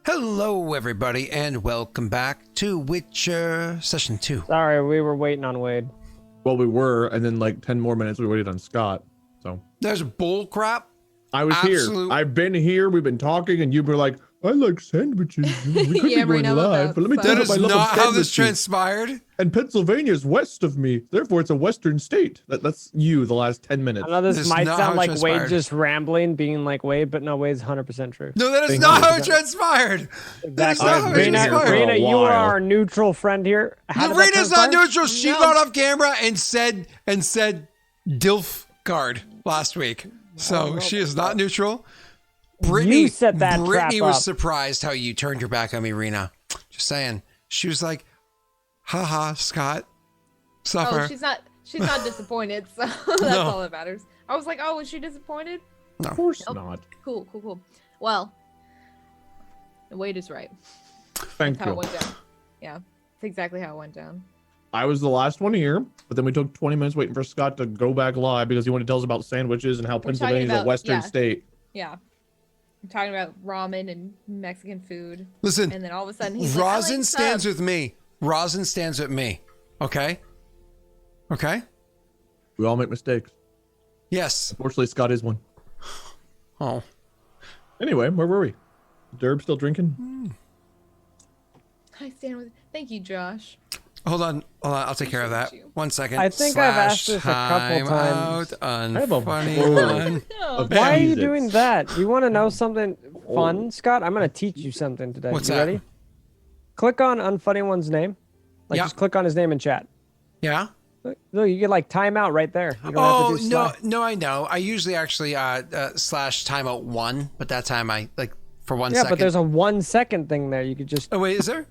Hello, everybody, and welcome back to Witcher Session 2. Sorry, we were waiting on Wade. Well, we were, and then like 10 more minutes we waited on Scott. So There's bull crap. I was here. I've been here. We've been talking, and you were like, "I like sandwiches." We could Yeah, be going right now live, but let me tell That you is about my love not of how this sandwiches. transpired. And Pennsylvania's west of me, therefore it's a western state. That's you. The last 10 minutes. I know this This is might not how sound it like transpired. Wade just rambling, being like Wade, but no, Wade's 100% true. No, that is Thank not you. how it transpired. That is Exactly. not how it been here for transpired. a Rena, you are while. our neutral friend here. How did that Rena's not transpire? neutral. She No. got off camera and said DILF card last week. So she is not neutral. Brittany, You set that Brittany trap was up. surprised how you turned your back on me, Rena. Just saying. She was like, haha, Scott. Suffer. Oh, she's not disappointed, so that's No. all that matters. I was like, oh, was she disappointed? Of course Nope. not. Cool. Well, Wade is right. Thank That's how you. it went down. Yeah, it's exactly how it went down. I was the last one here, but then we took 20 minutes waiting for Scott to go back live because he wanted to tell us about sandwiches and how talking Pennsylvania's a about- western yeah. state. Yeah. I'm talking about ramen and Mexican food. Listen, And then all of a sudden he's like, Rosin I like stands subs. with me. Rosin stands with me. Okay? Okay? We all make mistakes. Yes. Fortunately, Scott is one. Oh. Anyway, where were we? Derb still drinking? I stand with. Thank you, Josh. Hold on. I'll take care of that. Appreciate you. 1 second. I think I've asked this a couple times. I have a funny bowl. one. No. Why are you Jesus. doing that? You want to know something fun, Scott? I'm going to teach you something today. What's you that? ready? Click on Unfunny One's name. Like, Yeah. just click on his name in chat. Yeah? Look, you get like timeout right there. You don't Oh, have to do no, slash. no, I know. I usually actually slash timeout 1, but that time I, like, for 1 Yeah, second. but there's a 1 second thing there. You could just. Oh, wait, is there?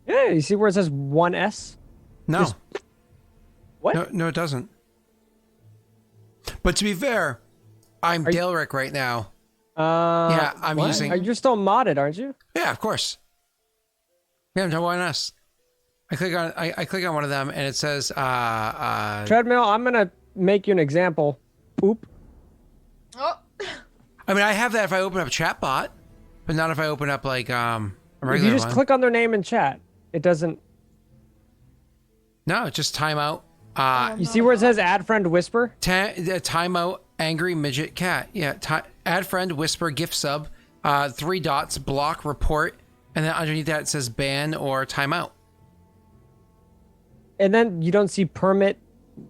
Yeah, you see where it says 1S? No. Just- What? No, it doesn't. But to be fair, I'm Daleric right now. Yeah, I'm what? using- You're still modded, aren't you? Yeah, of course. Yeah, no, why not? I click on one of them and it says Treadmill, I'm gonna make you an example. Oop. Oh. I mean I have that if I open up chatbot, but not if I open up like a If regular you just one. click on their name in chat, it doesn't. No, it's just timeout. You see where it says add friend whisper? Timeout angry midget cat. Yeah, add friend whisper gift sub, 3 dots block report, and then underneath that it says ban or timeout. And then you don't see permit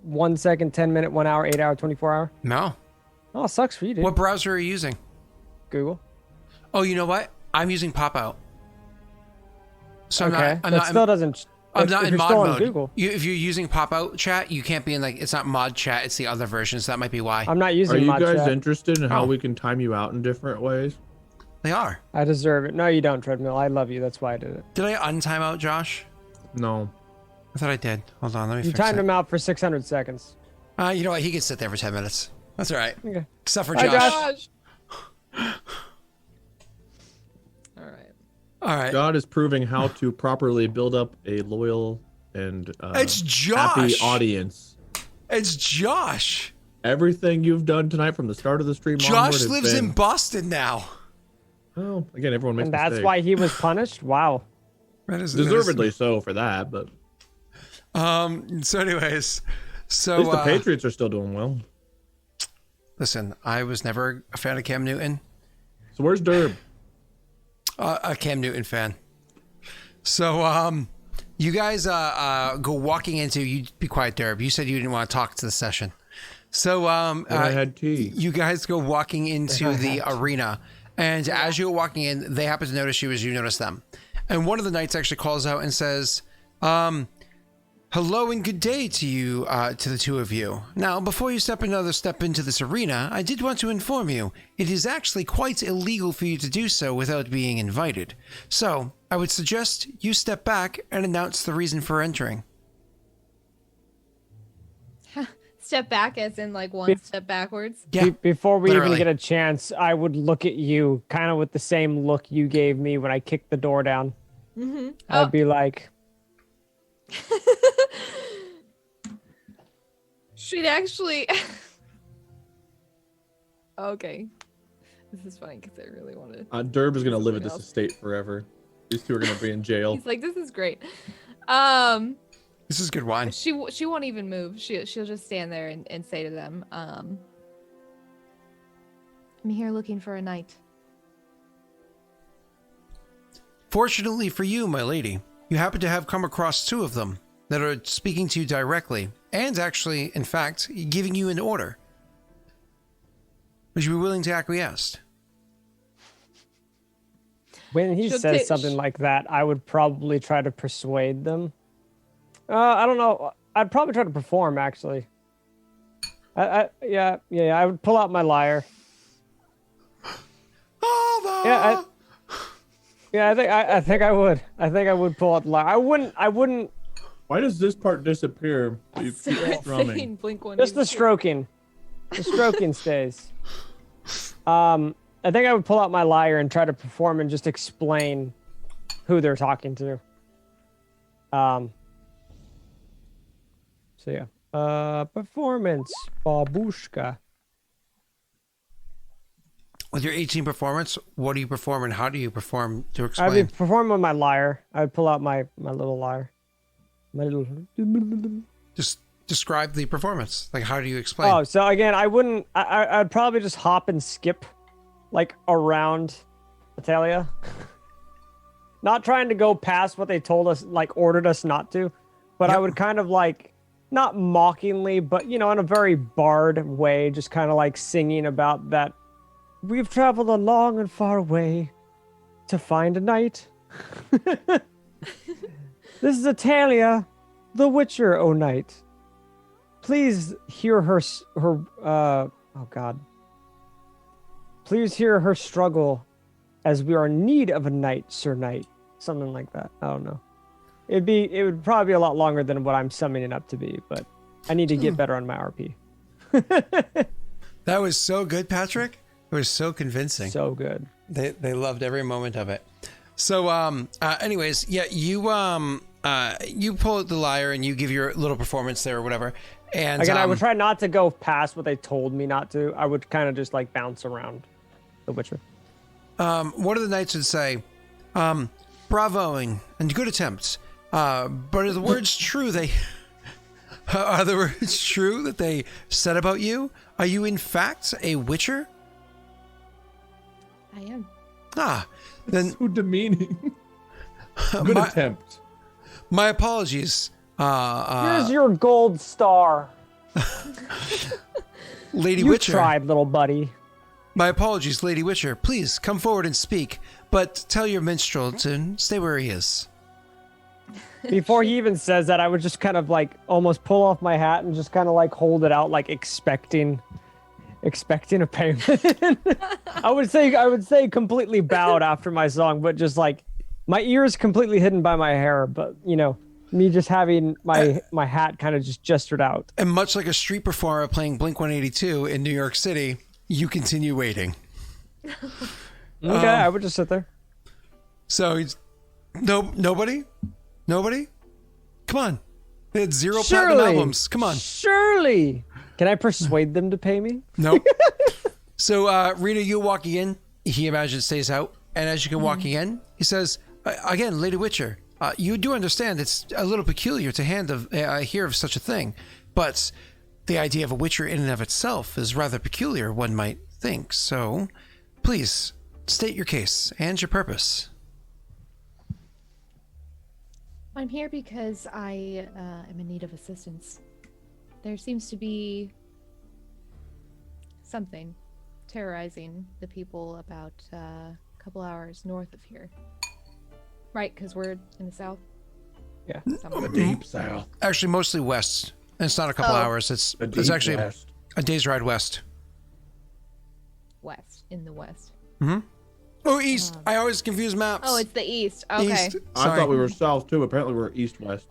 1 second, 10 minute, 1 hour, 8 hour, 24 hour. No. Oh, it sucks for you, dude. What browser are you using? Google. Oh, you know what? I'm using pop out. So Okay. I'm that not. still doesn't. I'm if not in you're mod still on mode. Google. If you're using pop-out chat, you can't be in like it's not mod chat. It's the other version, so that might be why I'm not using Are you mod guys chat. interested in how Oh. we can time you out in different ways? they are. I deserve it. No, you don't, Treadmill. I love you. That's why I did it. Did I untime out Josh? No. I thought I did. Hold on, let me You fix timed it. him out for 600 seconds. You know what? He can sit there for 10 minutes. That's all right. Okay. Except for Bye, Josh. Josh. All right. All right. God is proving how to properly build up a loyal and It's happy Josh. audience. It's Josh. Everything you've done tonight from the start of the stream onward Josh has lives been, in Boston now. Well, again, everyone makes And that's mistakes. why he was punished? Wow. That is Deservedly so for that, but So, anyways, so at least the Patriots are still doing well. listen, I was never a fan of Cam Newton. So where's Derb? A Cam Newton fan. So, you guys go walking into. You be quiet, Derb. You said you didn't want to talk to the session. So, I had tea. you guys go walking into the arena, and as you're walking in, they happen to notice you as you notice them. And one of the knights actually calls out and says, hello and good day to you, to the two of you. Now, before you step another step into this arena, I did want to inform you, it is actually quite illegal for you to do so without being invited. So, I would suggest you step back and announce the reason for entering. Step back, as in like one step backwards. Yeah, Before we literally. even get a chance, I would look at you kind of with the same look you gave me when I kicked the door down. Mm-hmm. I'd be like, She'd actually. Okay. This is funny because I really want to. Derb is gonna live at Something this else. estate forever. These two are gonna be in jail. He's like, this is great. This is good wine. She won't even move. She'll just stand there and say to them, I'm here looking for a knight. Fortunately for you, my lady, you happen to have come across two of them that are speaking to you directly, and actually, in fact, giving you an order. Would you be willing to acquiesce? When he She'll says ta- something sh- like that, I would probably try to persuade them. I don't know. I'd probably try to perform, actually. Yeah. I would pull out my lyre. Oh, Yeah, I think I would. I think I would pull out the lyre. I wouldn't. Why does this part disappear? You keep Start strumming. saying Blink One. Just the stroking. The stroking stays. I think I would pull out my lyre and try to perform and just explain who they're talking to. So yeah. Performance, babushka. With your 18 performance, what do you perform and how do you perform to I'd explain? be performing with my lyre. I would pull out my little lyre. My little. Just describe the performance. Like, how do you explain? Oh, so again, I wouldn't. I'd probably just hop and skip, like around Italia. Not trying to go past what they told us, like ordered us not to, but I Yep. would kind of like, not mockingly, but in a very bard way, just kind of like singing about that. We've traveled a long and far way to find a knight. This is Italia, the Witcher, O knight. Please hear oh God. Please hear her struggle as we are in need of a knight, Sir Knight. Something like that. I don't know. It would probably be a lot longer than what I'm summing it up to be, but I need to get better on my RP. That was so good, Patrick. It was so convincing. So good. They loved every moment of it. So anyways, yeah, you pull out the lyre and you give your little performance there or whatever. And Again, I would try not to go past what they told me not to. I would kind of just like bounce around the Witcher. one of the knights would say, bravoing and good attempts. But are the words true are the words true that they said about you? Are you in fact a witcher? I am. Then So demeaning. Good my, attempt. my apologies. Here's your gold star. Lady You Witcher. tried, little buddy. My apologies, Lady Witcher. Please come forward and speak, but tell your minstrel to stay where he is. Before he even says that, I would just kind of like almost pull off my hat and just kind of like hold it out, like expecting a payment. I would say completely bowed after my song, but just like my ears completely hidden by my hair, but me just having my hat kind of just gestured out. And much like a street performer playing Blink-182 in New York City, you continue waiting. Okay, I would just sit there. So he's nobody? Come on. They had 0 platinum albums. Come on. Surely. Can I persuade them to pay me? Nope. So Rita, you walking in, he imagines stays out, and as you can walking in, he says, again, Lady Witcher, you do understand it's a little peculiar to hear of such a thing, but the idea of a witcher in and of itself is rather peculiar, one might think. So, please, state your case and your purpose. I'm here because I am in need of assistance. There seems to be something terrorizing the people about a couple hours north of here. Right, because we're in the south? Yeah. Somewhere. Deep south. Actually, mostly west. And it's not a couple Oh. hours. It's Deep actually west. a day's ride west. West, in the west. Oh, east. I always confuse maps. Oh, it's the east. Okay. East. I Sorry. thought we were south too. Apparently we're east west.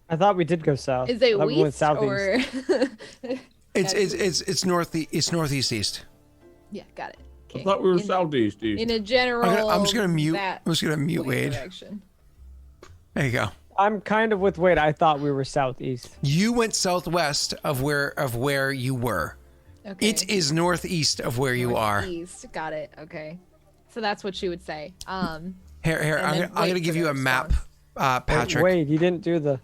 I thought we did go south. Is I it thought we went west southeast. or? It's northeast east. Yeah, got it. I Okay. thought we were in, southeast east. in a general. I'm just gonna mute. that I'm just gonna mute way Wade. direction. There you go. I'm kind of with Wade. I thought we were southeast. You went southwest of where you were. Okay. It is northeast of where you are. Northeast. Got it. Okay. So that's what she would say. Here, and I'm then gonna wait give for you the a map, response. Patrick. Wait, you didn't do the.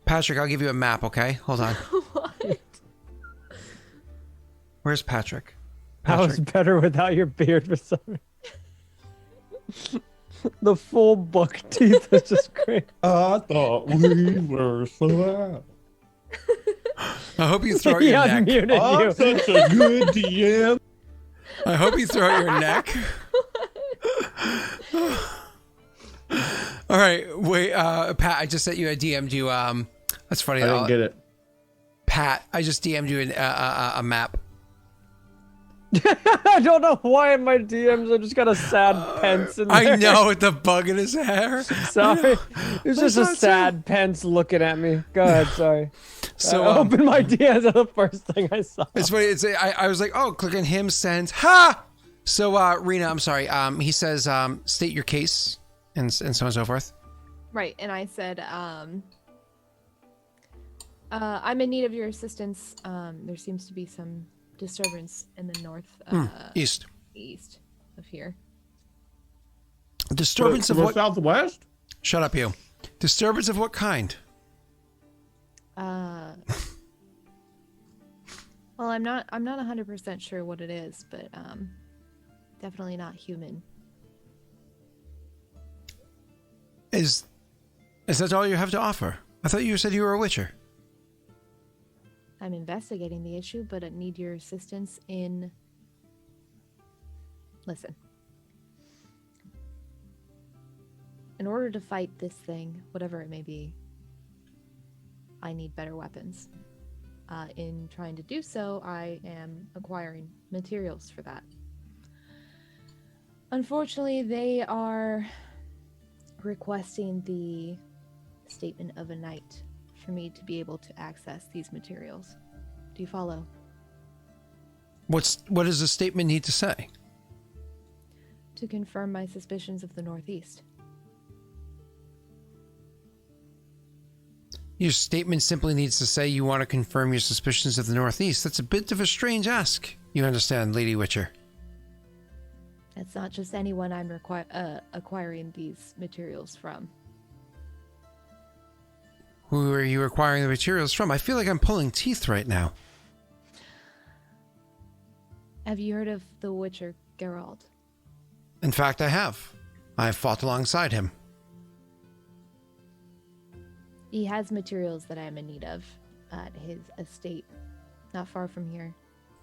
Patrick, I'll give you a map, okay? Hold on. What? Where's Patrick? I was better without your beard for some reason. The full buck teeth is just great. I thought we were so out. I hope you throw out He your neck. unmuted I'm you. such a good DM. I hope you throw out your neck. All right, wait, Pat, I just sent you. I DM'd you. That's funny. I didn't get it. Pat, I just DM'd you a map. I don't know why in my DMs I just got a sad Pence in there. I know, with the bug in his hair. Sorry. It's just a not sad Pence looking at me. Go ahead, sorry. So I opened my DMs and the first thing I saw. it's funny. I was like, oh, click on him, send. Ha! So, Rena, I'm sorry. He says, state your case and so on and so forth. Right. And I said, I'm in need of your assistance. There seems to be some disturbance in the north East. east of here. Disturbance of what? Southwest? Shut up, you. Disturbance of what kind? Well, I'm not 100% sure what it is, but definitely not human. Is that all you have to offer? I thought you said you were a witcher. I'm investigating the issue, but I need your assistance in... Listen. In order to fight this thing, whatever it may be, I need better weapons. In trying to do so, I am acquiring materials for that. Unfortunately, they are requesting the statement of a knight for me to be able to access these materials. Do you follow? What does the statement need to say? To confirm my suspicions of the Northeast. Your statement simply needs to say you want to confirm your suspicions of the Northeast. That's a bit of a strange ask. You understand, Lady Witcher. It's not just anyone I'm acquiring these materials from. Who are you acquiring the materials from? I feel like I'm pulling teeth right now. Have you heard of the Witcher Geralt? In fact, I have. I've fought alongside him. He has materials that I am in need of at his estate, not far from here.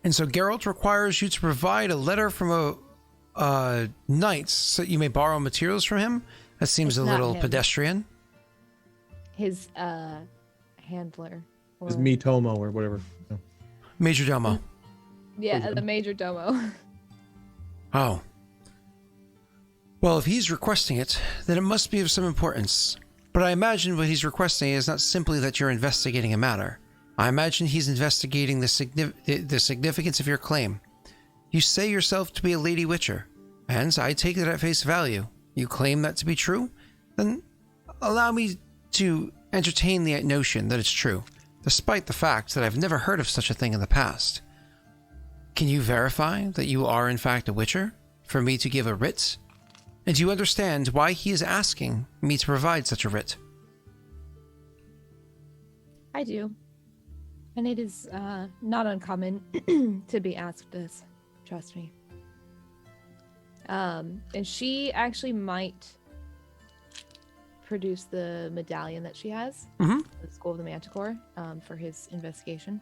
And so Geralt requires you to provide a letter from a knight so that you may borrow materials from him? That seems It's a not little him. pedestrian. His handler. Or... Is me Tomo or whatever. No. Major Domo. Yeah, the major domo. Oh. Well, if he's requesting it, then it must be of some importance. But I imagine what he's requesting is not simply that you're investigating a matter. I imagine he's investigating the significance of your claim. You say yourself to be a Lady Witcher, and I take it at face value. You claim that to be true? Then allow me to entertain the notion that it's true, despite the fact that I've never heard of such a thing in the past. Can you verify that you are in fact a Witcher, for me to give a writ? And do you understand why he is asking me to provide such a writ? I do. And it is not uncommon to be asked this. Trust me. And she actually might produce the medallion that she has, Mm-hmm. the School of the Manticore, for his investigation.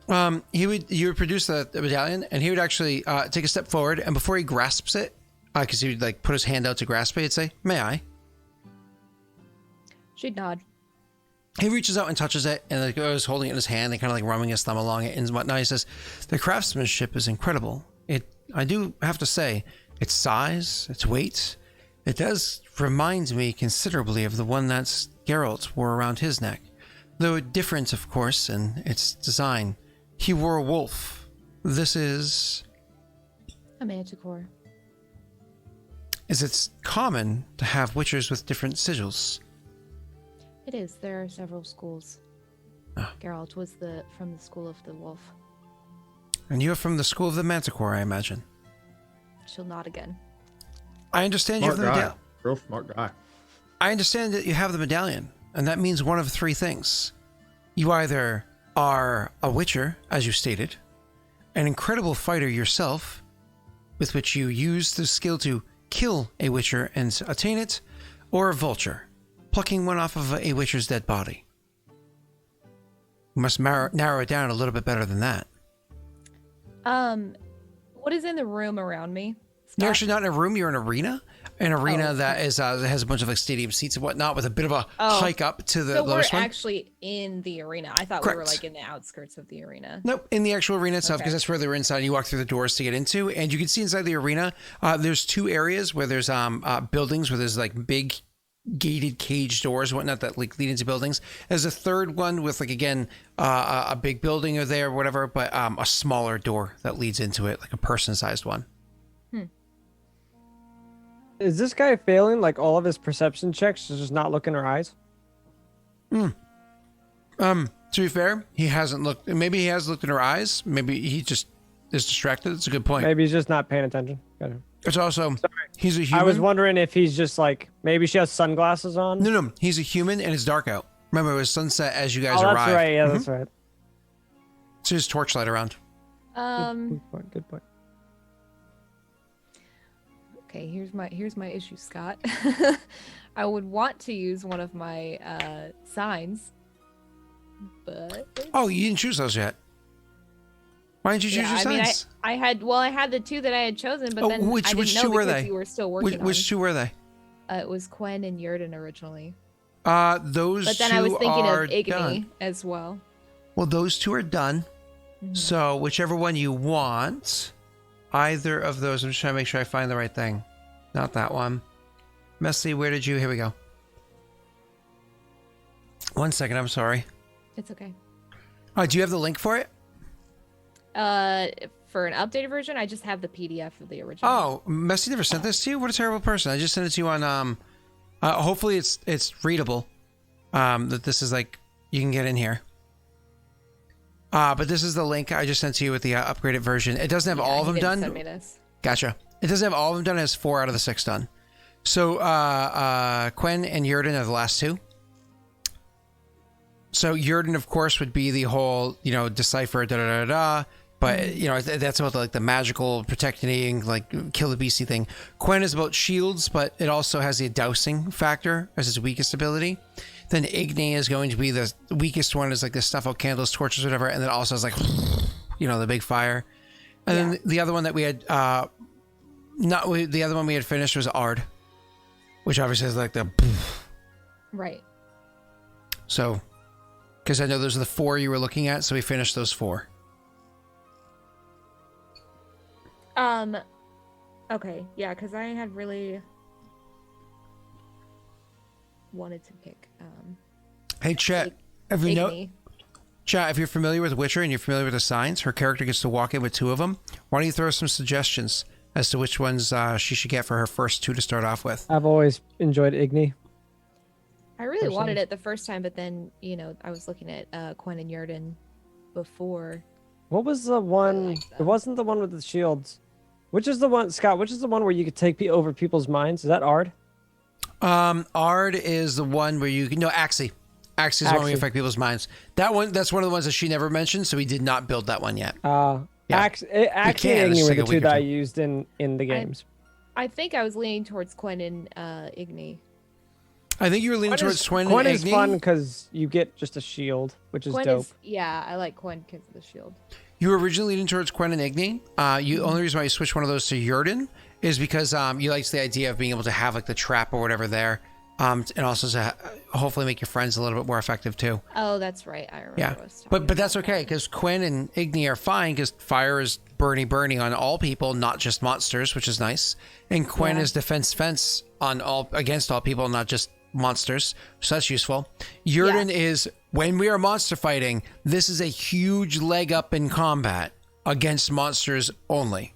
You would produce the medallion, and he would actually take a step forward, and before he grasps it, because he would like put his hand out to grasp it, he'd say, "May I?" She'd nod. He reaches out and touches it, and like goes holding it in his hand and kind of like rubbing his thumb along it and whatnot. He says, "The craftsmanship is incredible. I do have to say, its size, its weight, it does remind me considerably of the one that Geralt wore around his neck, though different, of course, in its design. He wore a wolf. This is A manticore. Is it common to have witchers with different sigils?" It is. There are several schools. Geralt was from the school of the wolf. And you're from the school of the manticore, I imagine. She'll nod again. I understand you have Smart the guy. medallion. Real smart guy. I understand that you have the medallion, and that means one of three things. You either are a witcher, as you stated, an incredible fighter yourself, with which you use the skill to kill a witcher and attain it, or a vulture, plucking one off of a witcher's dead body. You must narrow it down a little bit better than that. What is in the room around me? You're Scott? actually not in a room, you're in an arena. An arena that is that has a bunch of like stadium seats and whatnot with a bit of a hike up to the So lowest we're one. actually in the arena. I thought Correct. we were like in the outskirts of the arena. Nope, in the actual arena itself, because Okay. that's further inside. You walk through the doors to get into, and you can see inside the arena. There's two areas where there's buildings where there's like big gated cage doors, and whatnot that like lead into buildings. There's a third one with like again a big building or there, or whatever, but a smaller door that leads into it, like a person-sized one. Is this guy failing like all of his perception checks, just not looking in her eyes? To be fair, he hasn't looked. Maybe he has looked in her eyes. Maybe he just is distracted. It's a good point. Maybe he's just not paying attention. Got it. It's also he's a human. I was wondering if he's just like, maybe she has sunglasses on. No, he's a human, and it's dark out. Remember, it was sunset as you guys Oh, arrived. that's right. Yeah, that's right. So his torchlight around. Good point. Good point. Okay, here's my issue, Scott. I would want to use one of my signs, but Oh, you didn't choose those yet. Why didn't you choose your I mean, signs? I had the two that I had chosen, but then which I didn't know two were because they? you were still working on. Which two were they? It was Quen and Yurden originally, Those but then two I was thinking are of Igni done. as well. Well, those two are done. So whichever one you want, either of those. I'm just trying to make sure I find the right thing. Not that one. Messy, where did you? Here we go. 1 second. I'm sorry. It's okay. Do you have the link for it? For an updated version, I just have the PDF of the original. Oh, Messy never sent this to you? What a terrible person. I just sent it to you on hopefully it's readable. That this is like you can get in here. But this is the link I just sent to you with the upgraded version. It doesn't have all of them done. Send me this. Gotcha. It doesn't have all of them done. It has 4 out of the 6 done. So Quen and Yurden are the last two. So Yurden, of course, would be the whole, decipher, da-da-da-da. But, that's about like the magical protecting, like kill the beastie thing. Quen is about shields, but it also has the dousing factor as its weakest ability. Then Igni is going to be the weakest one, is like the stuff out candles, torches, whatever. And then also has like, the big fire. And then the other one that we had, the other one we had finished was Ard, which obviously is like the. Right. So, because I know those are the 4 you were looking at, so we finished those 4. Okay, yeah, because I had really wanted to pick Hey, Chet, Chat, if you're familiar with Witcher and you're familiar with the signs, her character gets to walk in with 2 of them. Why don't you throw some suggestions as to which ones she should get for her first 2 to start off with? I've always enjoyed Igni. I really wanted it the first time, but then, I was looking at Quen and Yurden before. What was the one? like It wasn't the one with the shields. Which is the one, Scott? Which is the one where you could take over people's minds? Is that Ard? Ard is the one where you can. No, Axie. Axie is the one where you affect people's minds. That's one of the ones that she never mentioned, so we did not build that one yet. Yeah. Axie and can, Igni just were take the a two week or that I two. used in the games. I think I was leaning towards Quen and Igni. I think you were leaning towards Twin and Quen is Igni. fun because you get just a shield, which is Quen dope. I like Quen because of the shield. You were originally leaning towards Quen and Igni. Only reason why you switched one of those to Yurden is because you liked the idea of being able to have like the trap or whatever there, and also to hopefully make your friends a little bit more effective too. Oh, that's right. I remember. Yeah, what I was talking but that's about okay that. because Quen and Igni are fine because fire is burning on all people, not just monsters, which is nice. And Quen is defense on against all people, not just monsters, so that's useful. Yurden is when we are monster fighting, this is a huge leg up in combat against monsters only.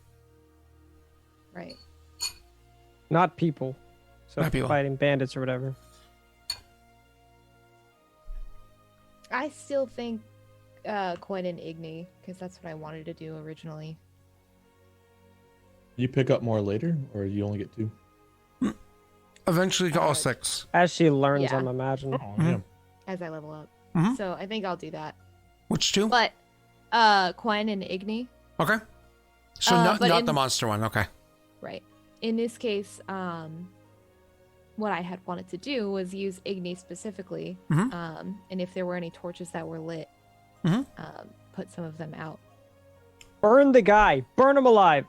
Right. Not people. So Not people. fighting bandits or whatever. I still think Coin and Igni, because that's what I wanted to do originally. You pick up more later, or you only get 2? Eventually to all 6. As she learns, Yeah. I'm imagining. Oh, yeah. As I level up. Mhm. So I think I'll do that. Which 2? But Coin and Igni, Okay. So but not in- the monster one. Okay. right. In this case, what I had wanted to do was use Igni specifically. Mhm. And if there were any torches that were lit, Mhm. put some of them out. Burn the guy. Burn him alive.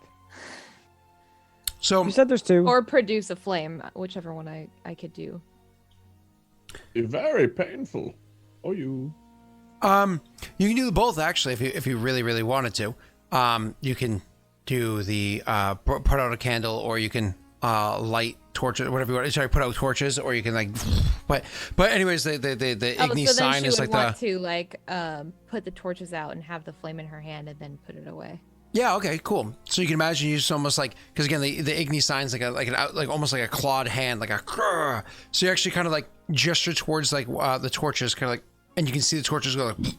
So You said there's 2. Or produce a flame, whichever one I could do. Very painful. Oh, you. you can do both actually if you really really wanted to. You can do the put out a candle, or you can light torches, whatever you want. Sorry, put out torches, or you can like. But anyways, the Igni so then sign she is would like want the. to like put the torches out and have the flame in her hand and then put it away. Yeah. Okay. Cool. So you can imagine you just almost like, because again the Igni sign's like almost like a clawed hand, like a. So you actually kind of like gesture towards like the torches, kind of like, and you can see the torches go like.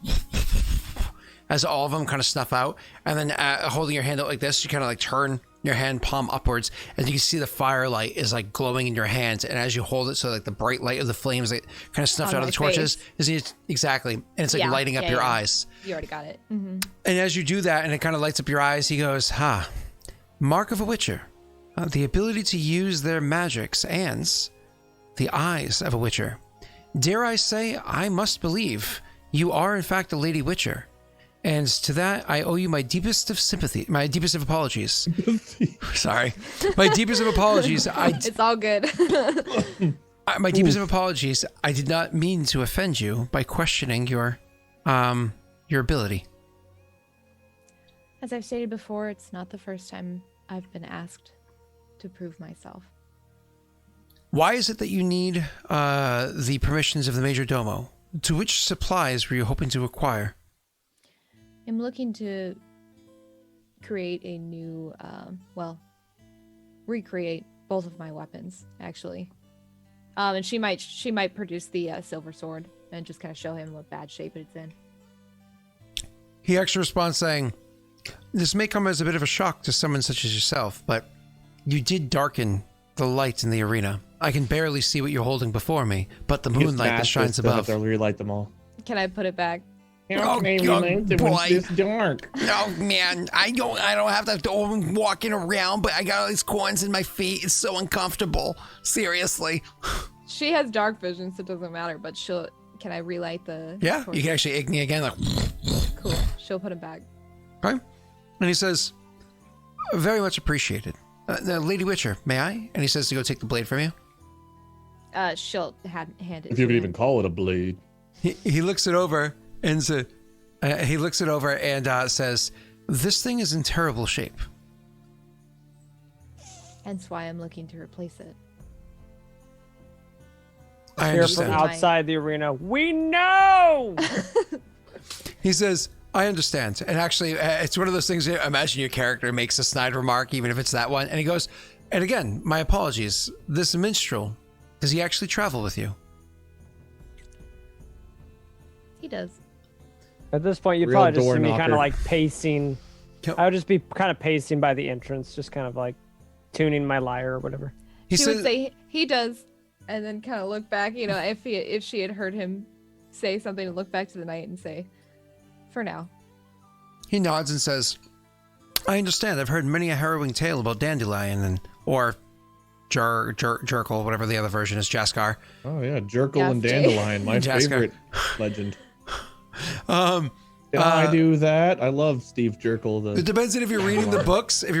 As all of them kind of snuff out, and then holding your hand out like this, you kind of like turn your hand palm upwards, and you can see the firelight is like glowing in your hands. And as you hold it, so like the bright light of the flames that kind of snuffed On out of my the torches face. is exactly, and it's like Yeah, lighting up yeah, your yeah. eyes. You already got it. Mm-hmm. And as you do that, and it kind of lights up your eyes, he goes, mark of a witcher, the ability to use their magics, and the eyes of a witcher. Dare I say, I must believe you are in fact a lady witcher. And to that, I owe you my deepest of sympathy, my deepest of apologies. Sorry. My deepest of apologies. It's all good. My deepest of apologies. I did not mean to offend you by questioning your ability. As I've stated before, it's not the first time I've been asked to prove myself. Why is it that you need the permissions of the Major Domo? To which supplies were you hoping to acquire? I'm looking to create a new, recreate both of my weapons, actually. And she might produce the silver sword and just kind of show him what bad shape it's in. He actually responds saying, this may come as a bit of a shock to someone such as yourself, but you did darken the light in the arena. I can barely see what you're holding before me, but the moonlight that shines above. They'll relight them all. Can I put it back? How can I God, relight them boy. when it's this dark? Oh man, I don't have to I'm walking around, but I got all these corns in my feet. It's so uncomfortable. Seriously. She has dark vision, so it doesn't matter. But can I relight the? Yeah, torch? you can actually Igni again, like. Cool. She'll put him back. Okay. And he says, very much appreciated. Lady Witcher, may I? And he says to go take the blade from you. She'll hand it. If to you could him. even call it a blade. He looks it over and says, this thing is in terrible shape. Hence why I'm looking to replace it. I Here from understand. outside the arena. We know. He says, I understand. And actually, it's one of those things, imagine your character makes a snide remark, even if it's that one. And he goes, and again, my apologies. This minstrel, does he actually travel with you? He does. At this point, you'd Real probably just door see me kind knocker. of like pacing. Yep. I would just be kind of pacing by the entrance, just kind of like tuning my lyre or whatever. He She says, would say he does, and then kind of look back. You know, if she had heard him say something, to look back to the night and say, "For now." he nods and says, I understand. I've heard many a harrowing tale about Dandelion or Jerkle, whatever the other version is, Jaskar. Oh yeah, Jerkle and Yes, Jay. Dandelion, my Jaskar. favorite legend. Um, Did I do that? I love Steve Jerkle. It depends on if you're reading the books, or if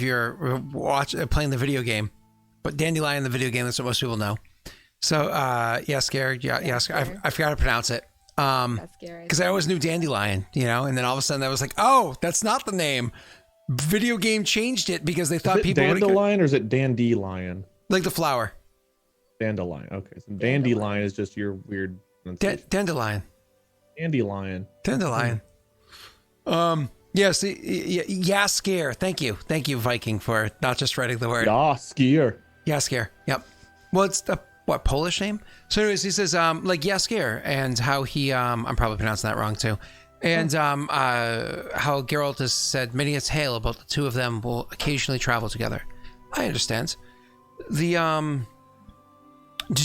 you're playing the video game. But Dandelion, the video game, that's what most people know. So, Jaskar, Jaskar. I forgot to pronounce it. That's scary. Because I always knew Dandelion, and then all of a sudden I was like, oh, that's not the name. Video game changed it because they thought Is it people would Dandelion or is it Dandelion? like the flower. Dandelion. Okay, so Dandelion is just your weird pronunciation. Dandelion. Dandelion. Dandelion. Yes, Jaskar. Thank you, Viking, for not just writing the word. Yeah, skier. Jaskar. Yep. Well, it's what, Polish name? So anyways, he says, like Jaskier, and how he, I'm probably pronouncing that wrong too. And how Geralt has said many a tale about the two of them will occasionally travel together. I understand. Did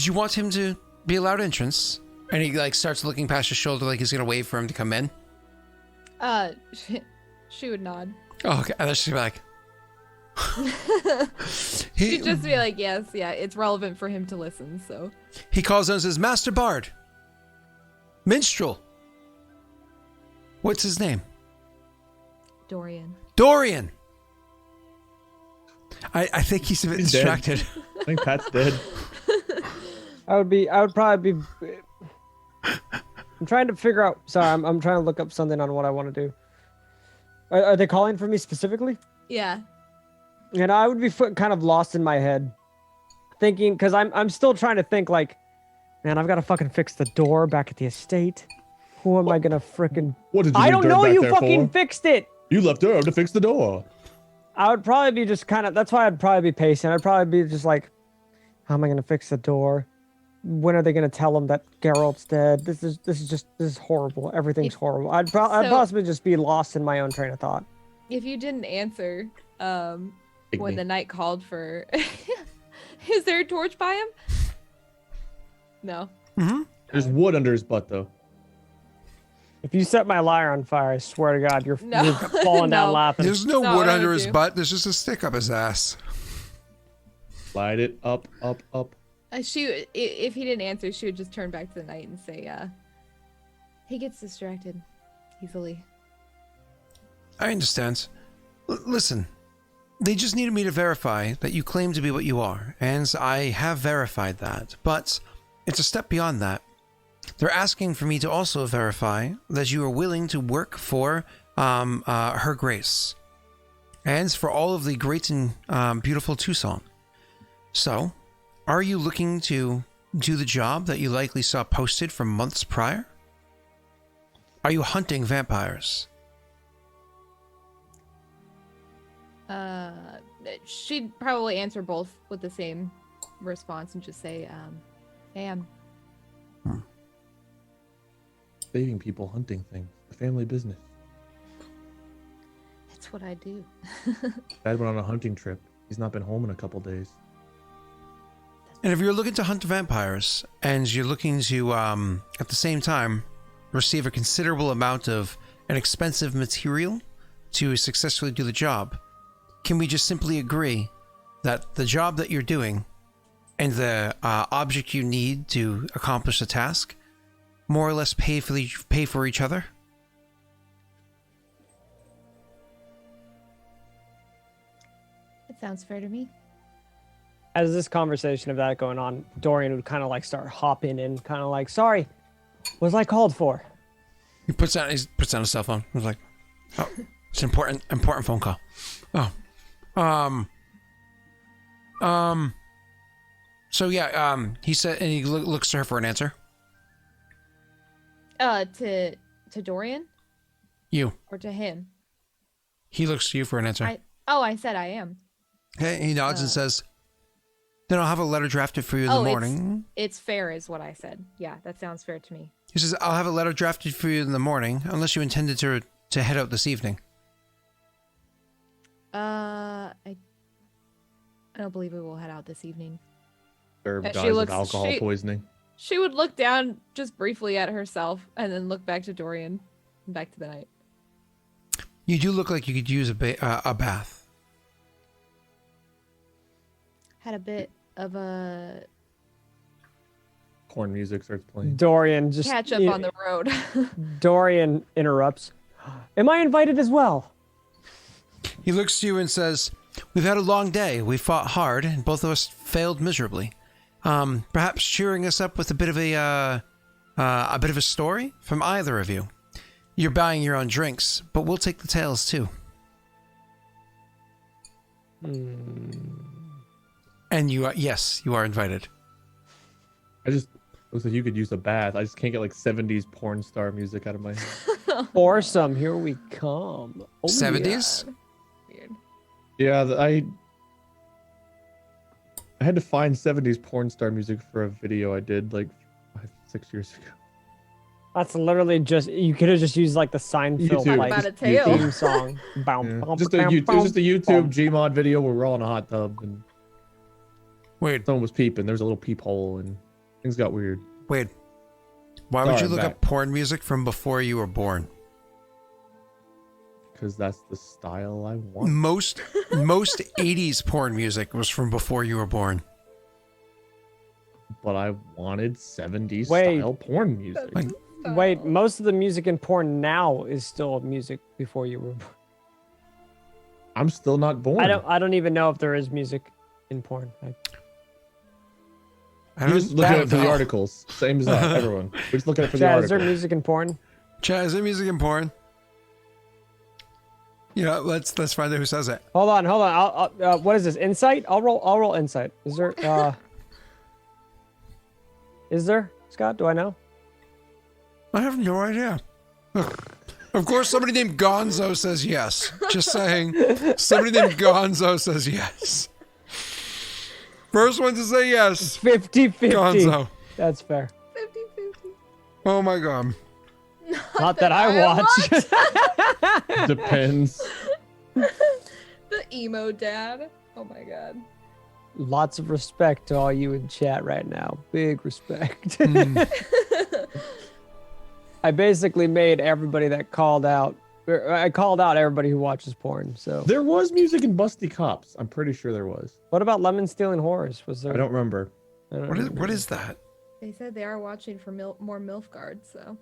you want him to be allowed entrance? And he like starts looking past his shoulder like he's gonna wave for him to come in. She would nod. Oh, okay. And then she'd be like, She'd just be like, yes, yeah, it's relevant for him to listen, so. He calls on and says, Master Bard. Minstrel. What's his name? Dorian. Dorian. I think he's a bit He's distracted. dead. I think Pat's dead. I would probably be. I'm trying to figure out. Sorry, I'm trying to look up something on what I want to do. Are they calling for me specifically? Yeah. And I would be kind of lost in my head, thinking because I'm still trying to think like, man, I've got to fucking fix the door back at the estate. Who am I gonna frickin'? What did you I leave don't dirt know. back You there fucking for? fixed it. You left dirt to fix the door. I would probably be just kind of. That's why I'd probably be patient. I'd probably be just like, how am I gonna fix the door? When are they gonna tell him that Geralt's dead? This is horrible. Everything's horrible. I'd possibly just be lost in my own train of thought. If you didn't answer, when Pygmy. the knight called for, is there a torch by him? No. Mm-hmm. There's wood under his butt though. If you set my lyre on fire, I swear to God, you're falling down No. laughing. There's no Not wood what I under would his do. butt. There's just a stick up his ass. Slide it up, up, up. If he didn't answer, she would just turn back to the knight and say, he gets distracted easily. I understand. Listen, they just needed me to verify that you claim to be what you are, and I have verified that. But it's a step beyond that. They're asking for me to also verify that you are willing to work for Her Grace, and for all of the great and beautiful Tucson. So, are you looking to do the job that you likely saw posted from months prior? Are you hunting vampires? She'd probably answer both with the same response and just say, I am. Saving people, hunting things. A family business. That's what I do. Dad went on a hunting trip. He's not been home in a couple days. And if you're looking to hunt vampires, and you're looking to, at the same time, receive a considerable amount of an expensive material to successfully do the job, can we just simply agree that the job that you're doing and the object you need to accomplish the task more or less pay for each other? It sounds fair to me. As this conversation of that going on, Dorian would kind of like start hopping in, kind of like, sorry, what was I called for? He puts down his cell phone. He's like, oh, it's an important phone call. Oh. So yeah, he said, and he looks to her for an answer. To Dorian You. or to him? He looks to you for an answer. I said I am. Okay, he nods and says, then I'll have a letter drafted for you in the morning. It's fair is what I said. Yeah, that sounds fair to me. He says, I'll have a letter drafted for you in the morning, unless you intended to head out this evening. I don't believe we will head out this evening. Herb She dies of looks- alcohol she- poisoning. She would look down just briefly at herself and then look back to Dorian and back to the knight. You do look like you could use a bath. Had a bit of a Corn music starts playing. Dorian just catch up on the road. Dorian interrupts. Am I invited as well? He looks to you and says, we've had a long day. We fought hard, and both of us failed miserably. Perhaps cheering us up with a bit of a story from either of you. You're buying your own drinks, but we'll take the tales too. And you are, yes, you are invited. Looks like you could use a bath. I just can't get like 70s porn star music out of my head. Foursome, here we come. Oh, 70s? Weird. Yeah, I had to find 70s porn star music for a video I did like 6 years ago. That's literally just, you could have just used like the Seinfeld YouTube. like About a tale. theme song. Yeah. Just a YouTube Gmod video where we're all in a hot tub and Wait, someone was peeping. There was a little peephole and things got weird. wait. Why would Sorry, you I'm look back. up porn music from before you were born? Because that's the style I want. Most 80s porn music was from before you were born. But I wanted 70s Wait. style porn music. Like, Wait, most of the music in porn now is still music before you were born. I'm still not born. I don't even know if there is music in porn. I You don't just look at it for the know. articles. Same as everyone. We just look at it for the Chad, is there article. music in porn? Chad, is there music in porn? Yeah, let's find out who says it. Hold on. I'll what is this? Insight? I'll roll insight. Is there is there? Scott, do I know? I have no idea. Of course, somebody named Gonzo says yes. Just saying. Somebody named Gonzo says yes. First one to say yes. 50-50. Gonzo. That's fair. 50-50. Oh my god. Not that I watch. Depends. The emo dad. Oh my god. Lots of respect to all you in chat right now. Big respect. I basically made everybody that called out. I called out everybody who watches porn. So There was music in Busty Cops. I'm pretty sure there was. what about Lemon Stealing Horrors? Was there? I don't remember. I don't What remember. is that? They said they are watching for more MILF guards, so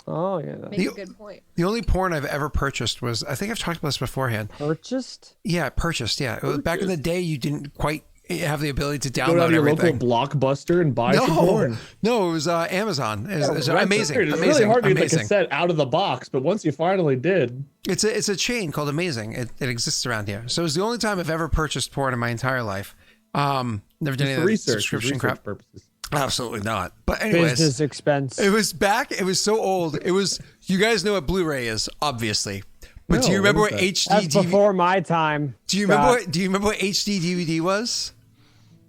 Oh yeah. make a good point. The only porn I've ever purchased was, I think I've talked about this beforehand. Purchased? Yeah, purchased, yeah. It was back in the day, you didn't quite have the ability to Go down download to your everything. local Blockbuster and buy some porn. No, it was Amazon. It was amazing. It's amazing. really hard to get the amazing. cassette out of the box, but once you finally did, It's a chain called Amazing. It exists around here. So it was the only time I've ever purchased porn in my entire life. Never did just any for of the research, subscription research crap. purposes. Absolutely not. But anyways, Business expense. it was back. It was so old. It was. You guys know what Blu-ray is, obviously. But do No, you remember what what is HD That's DVD? before my time. Do you remember what? Do you remember what HD DVD was?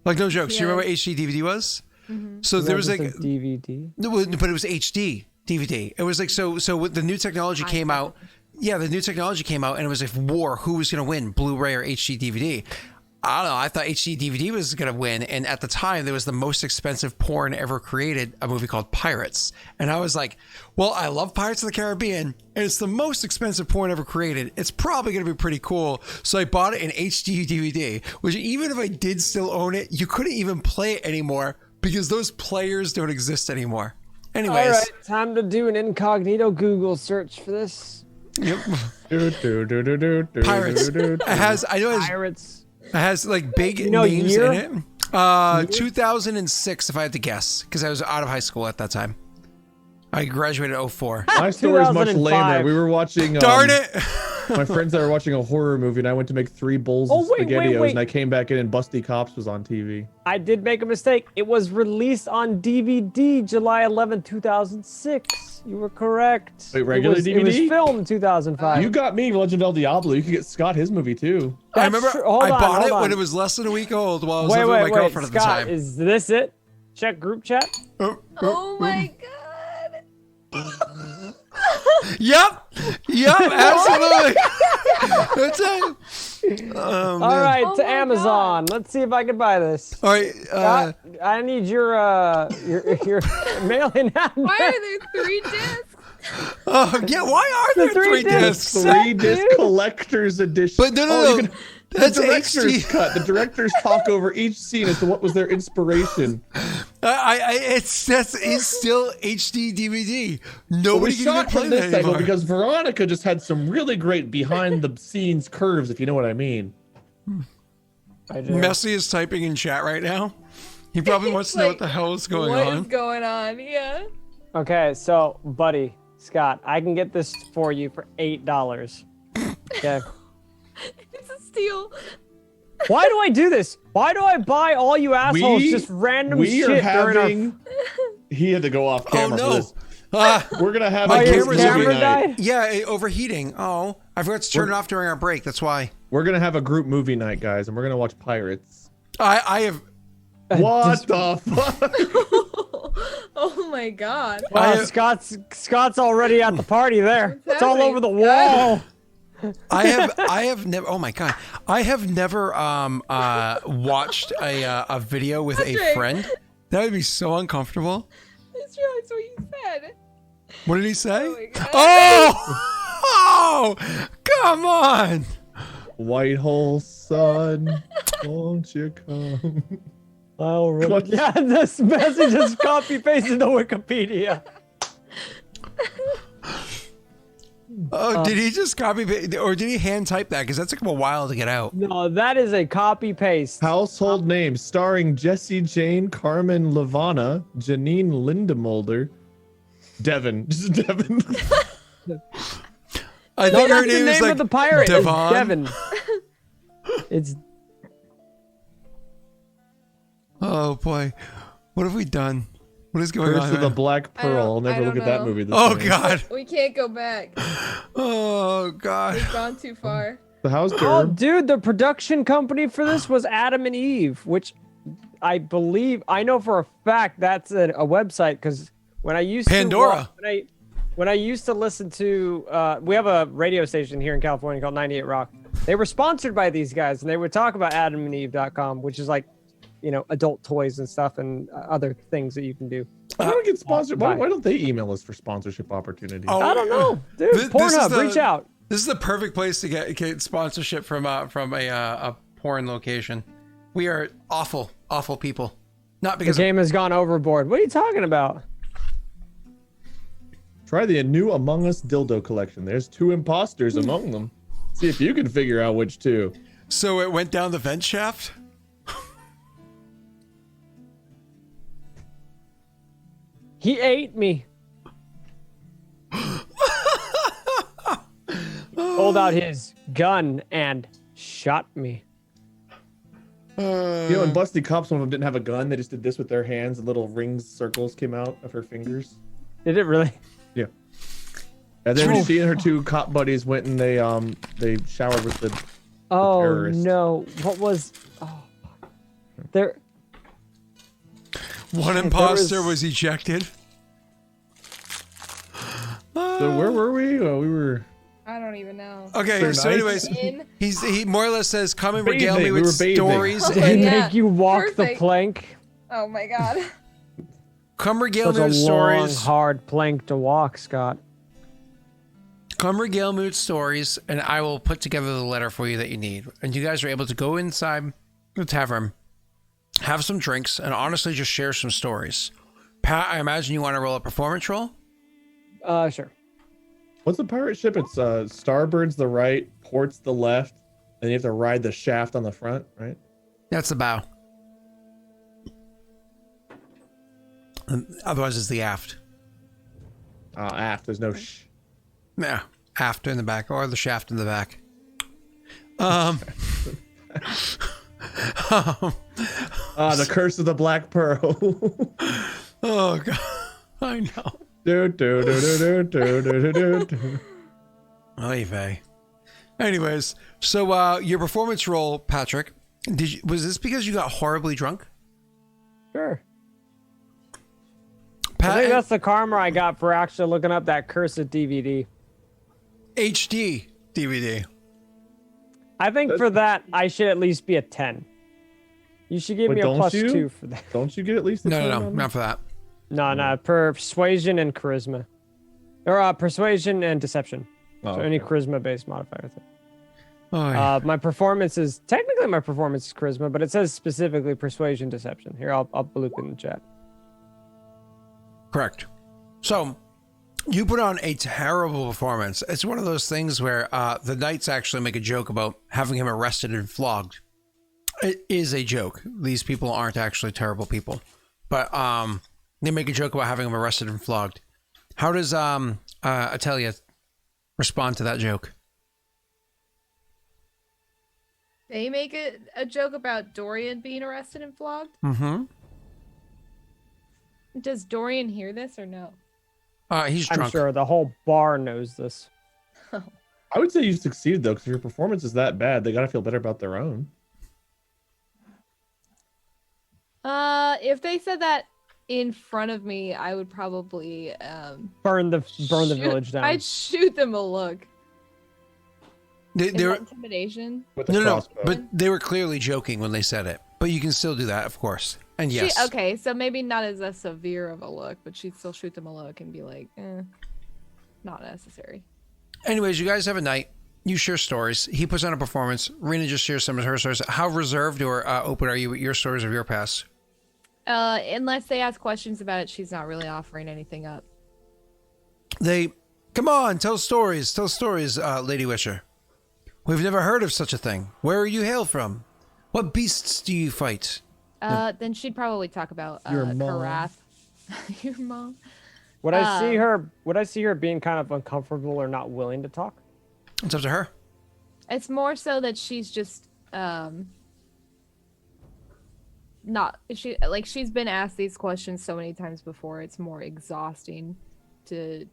Like no jokes. Do you remember what HD DVD was? So there was like DVD. no, but it was HD DVD. It was like so when the new technology came out. Yeah, the new technology came out, and it was like war. Who was going to win, Blu-ray or HD DVD? I don't know. I thought HD DVD was going to win, and at the time, there was the most expensive porn ever created, a movie called Pirates. And I was like, well, I love Pirates of the Caribbean, and it's the most expensive porn ever created. It's probably going to be pretty cool. So I bought it in HD DVD, which even if I did still own it, you couldn't even play it anymore because those players don't exist anymore. Anyways. All right, time to do an incognito Google search for this. Yep. Pirates. Pirates. It has, I know it has, Pirates. it has like big You know names year? in it. 2006, if I had to guess, because I was out of high school at that time. I graduated in 04. My story is much 2005. lamer. We were watching. Darn it! My friends and I were watching a horror movie, and I went to make 3 bowls Oh, of wait, SpaghettiOs, and I came back in, and Busty Cops was on TV. I did make a mistake. It was released on DVD July 11, 2006. You were correct. Wait, regular It was DVD? filmed 2005. You got me, Legend of El Diablo. You could get Scott his movie too. I That's remember true. Hold I on, bought it hold when on. it was less than a week old while I was Wait, living with my wait. girlfriend at the Scott, time. is this it? Check group chat. Oh my god. Yep, absolutely. That's it. Oh, man. All right, Oh to my Amazon. Let's see if I can buy this. All right. Scott, I need your mailing address. Why are there 3 discs? Yeah. Why are there The 3 3 discs? discs. 3 disc dude. collector's edition. But no. You can- That's the director's HD. cut. The directors talk over each scene as to what was their inspiration. It's still HD DVD. But Nobody we can even shot play from that this angle anymore. because Veronica just had some really great behind the scenes curves, if you know what I mean. I do. Messi is typing in chat right now. He probably wants to know what the hell is going What on. is going on? Yeah. Okay, so buddy, Scott, I can get this for you for $8. Okay. It's a steal. Why do I do this? Why do I buy all you assholes just random we shit are during our... having. He had to go off Oh camera for no. this. We're gonna have My a your group camera's movie camera night. died? Yeah, overheating. Oh, I forgot to turn it off during our break. That's why. We're gonna have a group movie night, guys, and we're gonna watch Pirates. I have What the fuck? Oh my god. Wow, Scott's already at the party there. What's It's all happening, over the Scott? wall. I have never. Oh my god! I have never watched a video with a Patrick. friend. That would be so uncomfortable. I just realized what you said. What did he say? Oh my God. Oh, come on! White hole sun, won't you come? Oh, really? What? Yeah, this message is copy pasted to Wikipedia. Oh, did he just copy or did he hand type that? Because that took him a while to get out. No, that is a copy paste. Household names starring Jesse Jane, Carmen Lavana, Janine Lindemulder, Devin. Just Devin. I No, think her that's the name is name like of the pirate. Devon. It's Devin. It's Oh boy, what have we done? What is going Curse on? of the man? Black I don't- Pearl. I'll I never look don't at that know. movie. This Oh time. god. We can't go back. Oh god. We've gone too far. The house oh, Durham. dude, the production company for this was Adam and Eve, which I believe I know for a fact that's a website because when I used Pandora. to when I used to listen to we have a radio station here in California called 98 Rock. They were sponsored by these guys and they would talk about adamandeve.com, which is like, you know, adult toys and stuff and other things that you can do. I don't get sponsored. Why Bye. don't they email us for sponsorship opportunities? Oh, I don't know, dude. This is Pornhub, the- reach out. This is the perfect place to get sponsorship from a porn location. We are awful people. Not The because game has gone overboard. What are you talking about? Try the new Among Us dildo collection. There's 2 imposters among them. See if you can figure out which 2. so it went down the vent shaft. He ate me. Pulled out his gun and shot me. You know, in Busty Cops, some of them didn't have a gun. They just did this with their hands, and little rings, circles came out of her fingers. Did it really? Yeah. And then Oh. she and her 2 cop buddies went and they showered with the Oh terrorist. no! What was? Oh, there. One Shit, imposter there was ejected. So where were we? Oh, we were I don't even know. Okay, They're so nice. anyways, In. he more or less says, "Come and regale Bathing, me we with were bathing. stories Oh, Did and he yeah. make you walk the Perfect. plank? Oh my god. come regale Such me a with long, stories. hard plank to walk, Scott. Come regale me with stories, and I will put together the letter for you that you need. And you guys are able to go inside the tavern, have some drinks, and honestly just share some stories. Pat, I imagine you want to roll a performance roll? Sure. What's the pirate ship? It's starboard's the right, port's the left, and you have to ride the shaft on the front, right? That's the bow. And otherwise, it's the aft. Aft. There's no sh. Yeah, aft in the back, or the shaft in the back. The curse of the Black Pearl. Oh god, I know. do, do, do, do, do, do, do, do. Oy vey. Anyways, so your performance roll, Patrick, was this because you got horribly drunk? Sure. I Pat, think that's the karma I got for actually looking up that cursed DVD. HD DVD. I think for that, I should at least be a 10. You should give Wait, me a don't plus you? 2 for that. Don't you get at least a No, 10 no, on that? not for that. No, persuasion and charisma. Or persuasion and deception. Oh, So any okay. charisma-based modifier thing. Oh, My performance is technically my performance is charisma, but it says specifically persuasion deception. Here, I'll loop it in the chat. correct. So, you put on a terrible performance. It's one of those things where the knights actually make a joke about having him arrested and flogged. It is a joke. These people aren't actually terrible people, but they make a joke about having him arrested and flogged. How does Atelia respond to that joke? They make a joke about Dorian being arrested and flogged. Mm-hmm. Does Dorian hear this or no? He's drunk. I'm sure the whole bar knows this. I would say you succeeded though, because if your performance is that bad, they gotta feel better about their own. If they said that in front of me, I would probably Burn the shoot- village down. I'd shoot them a look. Is They that were intimidation? With a no, crossbow. but they were clearly joking when they said it. But you can still do that, of course. And yes, Okay, so maybe not as a severe of a look, but she'd still shoot them a look and be like, not necessary. Anyways, you guys have a night. You share stories. He puts on a performance. Rena just shares some of her stories. How reserved or open are you with your stories of your past? Unless they ask questions about it, she's not really offering anything up. Come on, tell stories, Lady Witcher. We've never heard of such a thing. Where are you hail from? What beasts do you fight? Then she'd probably talk about Your mom. Karath. Your mom. Would I see her being kind of uncomfortable or not willing to talk? It's up to her. It's more so that she's just she's been asked these questions so many times before. It's more exhausting to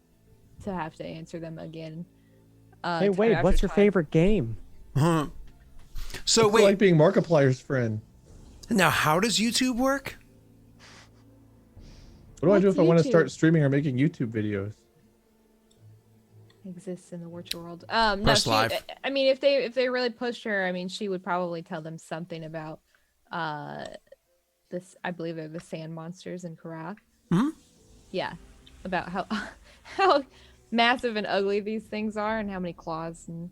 have to answer them again. Hey, time wait, after what's your time. favorite game? So It's wait, like being Markiplier's friend. now how does YouTube work? What do I do What's if I want to YouTube? start streaming or making YouTube videos? Exists in the virtual world. No, Press live. I mean, if they really pushed her, I mean, she would probably tell them something about this. I believe they're the sand monsters in Karath. Mhm. Yeah, about how massive and ugly these things are, and how many claws and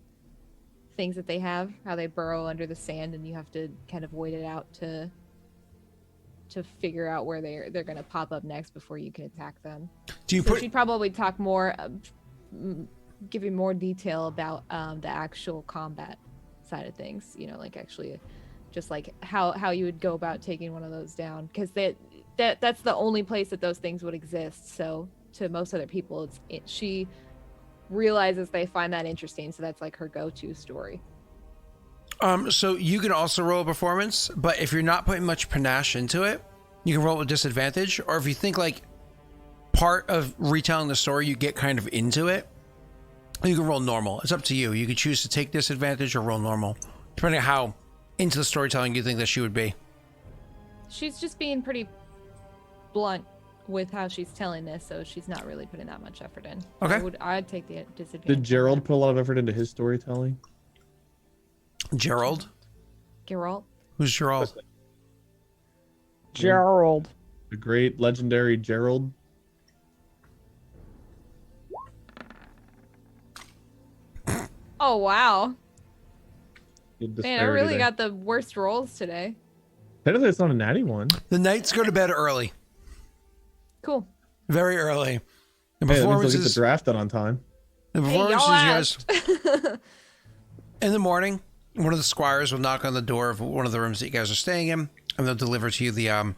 things that they have. How they burrow under the sand, and you have to kind of wait it out to figure out where they're going to pop up next before you can attack them. Do you So put she'd probably talk more, give you more detail about the actual combat side of things. You know, like actually, just like how you would go about taking one of those down, because that's the only place that those things would exist. So to most other people, she realizes they find that interesting, so that's like her go-to story. so you can also roll a performance, but if you're not putting much panache into it, you can roll with disadvantage. Or if you think like part of retelling the story, you get kind of into it, you can roll normal. It's up to you. You can choose to take disadvantage or roll normal, depending on how into the storytelling you think that she would be. She's just being pretty blunt with how she's telling this, so she's not really putting that much effort in. Okay. I'd take the disadvantage. Did Gerald put a lot of effort into his storytelling? Gerald? Geralt? Who's Gerald? Gerald. The great legendary Gerald? Oh wow. Good Man, I disparity really there. got the worst rolls today. Technically, it's not a natty one. The knights go to bed early, Cool. very early. The Hey, that means they'll get the performances, draft done on time. the Hey, y'all performances, you guys. asked. In the morning, one of the squires will knock on the door of one of the rooms that you guys are staying in, and they'll deliver to you the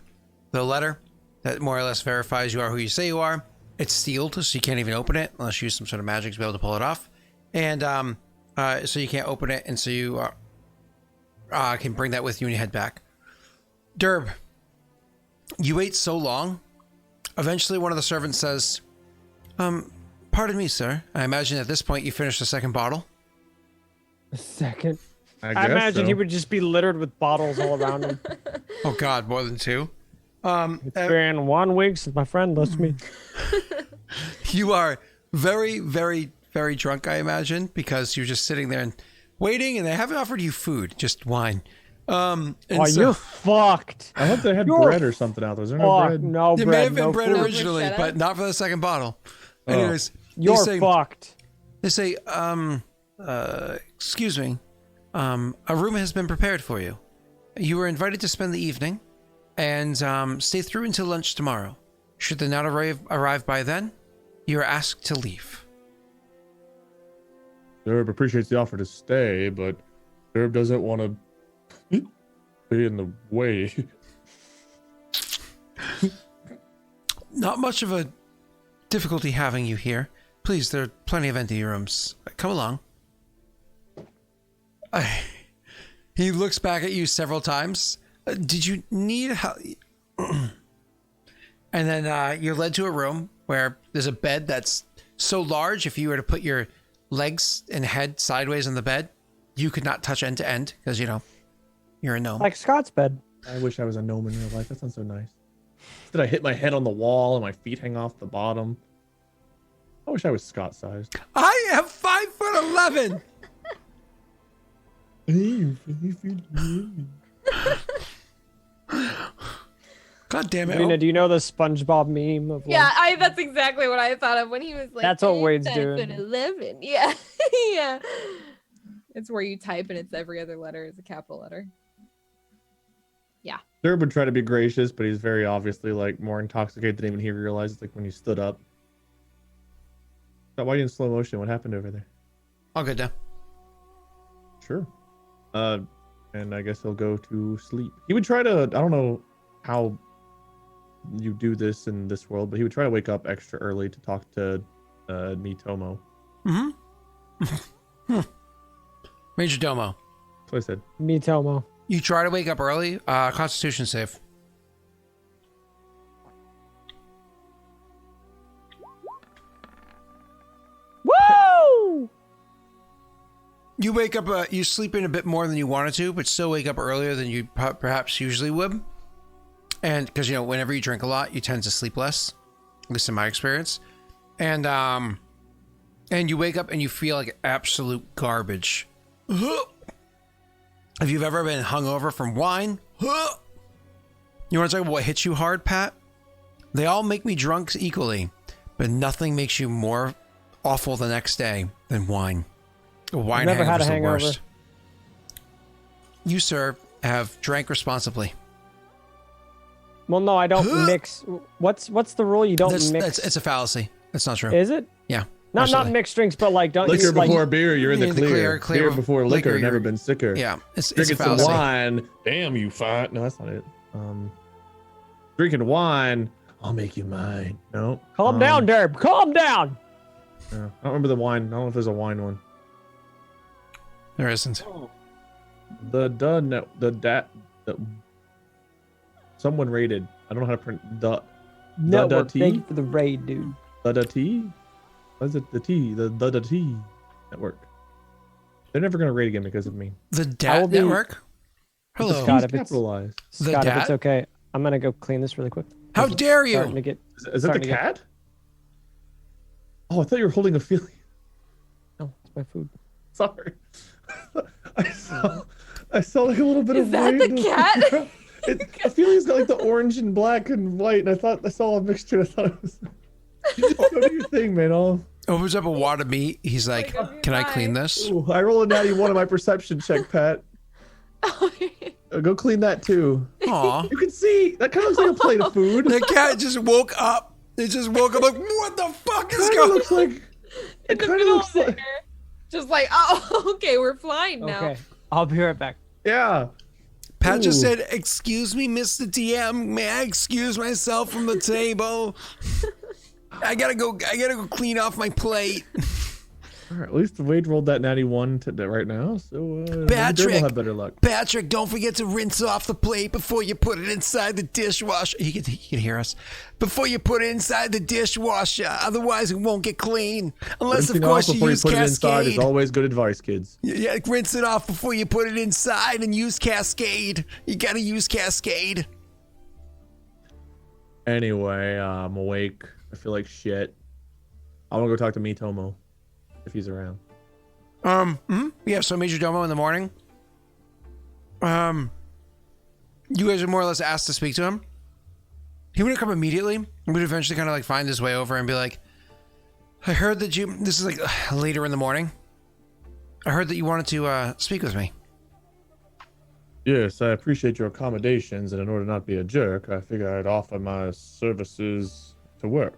letter that more or less verifies you are who you say you are. It's sealed, so you can't even open it unless you use some sort of magic to be able to pull it off. And so you can't open it, and so you can bring that with you when you head back. Derb, you wait so long. Eventually, one of the servants says, pardon me, sir. I imagine at this point you finished the second bottle. A second. I I imagine so. he would just be littered with bottles all around him. Oh God, more than two. It's been 1 week since my friend left me. You are very, very, very drunk, I imagine, because you're just sitting there and waiting, and they haven't offered you food, just wine. And Oh, so- you're fucked. I hope they had You're bread or something out there. Was there no Fuck, bread? no There bread, may have been no bread food. originally, bruschetta? but not for the second bottle. Oh. Anyways, You're fucked. They say, excuse me, a room has been prepared for you. You were invited to spend the evening and stay through until lunch tomorrow. Should they not arrive by then, you are asked to leave. Derb appreciates the offer to stay, but Derb doesn't want to be in the way. Not much of a difficulty having you here. Please, there are plenty of empty rooms. Come along. He looks back at you several times. Did you need help? And then you're led to a room where there's a bed that's so large, if you were to put your legs and head sideways on the bed, you could not touch end to end because, you know, you're a gnome. Like Scott's bed. I wish I was a gnome in real life. That sounds so nice. Did I hit my head on the wall and my feet hang off the bottom? I wish I was Scott-sized. I am 5'11". God damn it! Rena, do you know the SpongeBob meme of? Yeah, that's exactly what I thought of when he was like. That's what Wade's doing. 11. Yeah, yeah. It's where you type and it's every other letter is a capital letter. Yeah. Derb would try to be gracious, but he's very obviously like more intoxicated than even he realized. Like when he stood up. Why are you in slow motion? What happened over there? All good now. Sure. And I guess he'll go to sleep. He would try to. I don't know how you do this in this world, but he would try to wake up extra early to talk to me, Tomo. Mm-hmm. Major Domo. That's what I said. Me, Tomo. You try to wake up early. Constitution save. Woo! You wake up. You sleep in a bit more than you wanted to, but still wake up earlier than you perhaps usually would. And because whenever you drink a lot, you tend to sleep less. At least in my experience. And you wake up and you feel like absolute garbage. If you've ever been hungover from wine, you want to talk about what hits you hard, Pat? They all make me drunk equally, but nothing makes you more awful the next day than wine. A wine never had a hangover's the hangover. worst. You, sir, have drank responsibly. Well, no, I don't mix. What's the rule? You don't mix. It's a fallacy. That's not true. Is it? Yeah. Not absolutely. mixed drinks, but like don't Liquor use before like, beer, you're in the clear. Clear Beer before liquor, never been sicker. Yeah, it's a Drinking some fallacy. wine. Damn, you fine. No, that's not it. Drinking wine. I'll make you mine. No. Calm down, Derb. Calm down. Yeah, I don't remember the wine. I don't know if there's a wine one. There isn't. Someone rated. I don't know how to print the Network. T? Thank you for the raid, dude. the T. What is it? The T. The T network. They're never gonna rate again because of me. The DAT network. Hello. Scott, It's if it's capitalized. Scott, if it's DAT? okay, I'm gonna go clean this really quick. How dare Starting to you? get, Is that the starting to get- cat? Oh, I thought you were holding a feeling. No, it's my food. Sorry. I saw like a little bit Is of that white. the cat? Aphelia's got like the orange and black and white, and I saw a mixture. I thought it was. You just go do your thing, man. Opens up a wad of meat. He's like, "Can I clean this?" Ooh, I roll a natty one on my perception check, Pat. Go clean that too. Aw. You can see that kind of looks like a plate of food. The cat just woke up. It just woke up like, what the fuck is Kind of going looks like. In It the kind of middle looks of like. there. Just like, oh, okay, we're flying now. Okay, I'll be right back. Yeah. Pat just Ooh. said, "Excuse me, Mr. DM. May I excuse myself from the table? I gotta go clean off my plate." All right. At least Wade rolled that natty one right now, so maybe Patrick. will have better luck. Patrick, don't forget to rinse off the plate before you put it inside the dishwasher. He can hear us. Before you put it inside the dishwasher, otherwise it won't get clean. Unless, Rinsing of course, off you before use put it inside is Cascade. always good advice, kids. Yeah, rinse it off before you put it inside and use Cascade. You gotta use Cascade. Anyway, I'm awake. I feel like shit. I want to go talk to Mitomo if he's around. Yeah, so Major Domo in the morning. You guys are more or less asked to speak to him. He wouldn't come immediately. He would eventually kind of like find his way over and be like, "I heard that you," this is like later in the morning. "I heard that you wanted to speak with me." Yes, I appreciate your accommodations, and in order not to be a jerk, I figure I'd offer my services to work.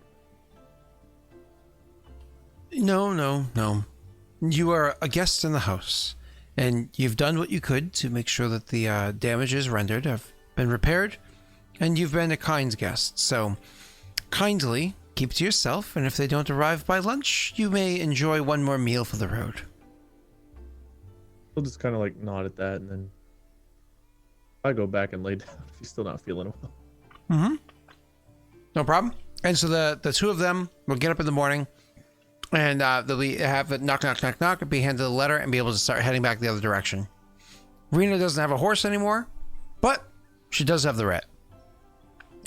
No. You are a guest in the house, and you've done what you could to make sure that the damages rendered have been repaired, and you've been a kind guest. So, kindly keep to yourself, and if they don't arrive by lunch, you may enjoy one more meal for the road. He'll just kind of like nod at that, and then I go back and lay down if he's still not feeling well. No problem. And so the two of them will get up in the morning, and they'll have it knock, be handed the letter, and be able to start heading back the other direction. Rena doesn't have a horse anymore, but She does have the rat.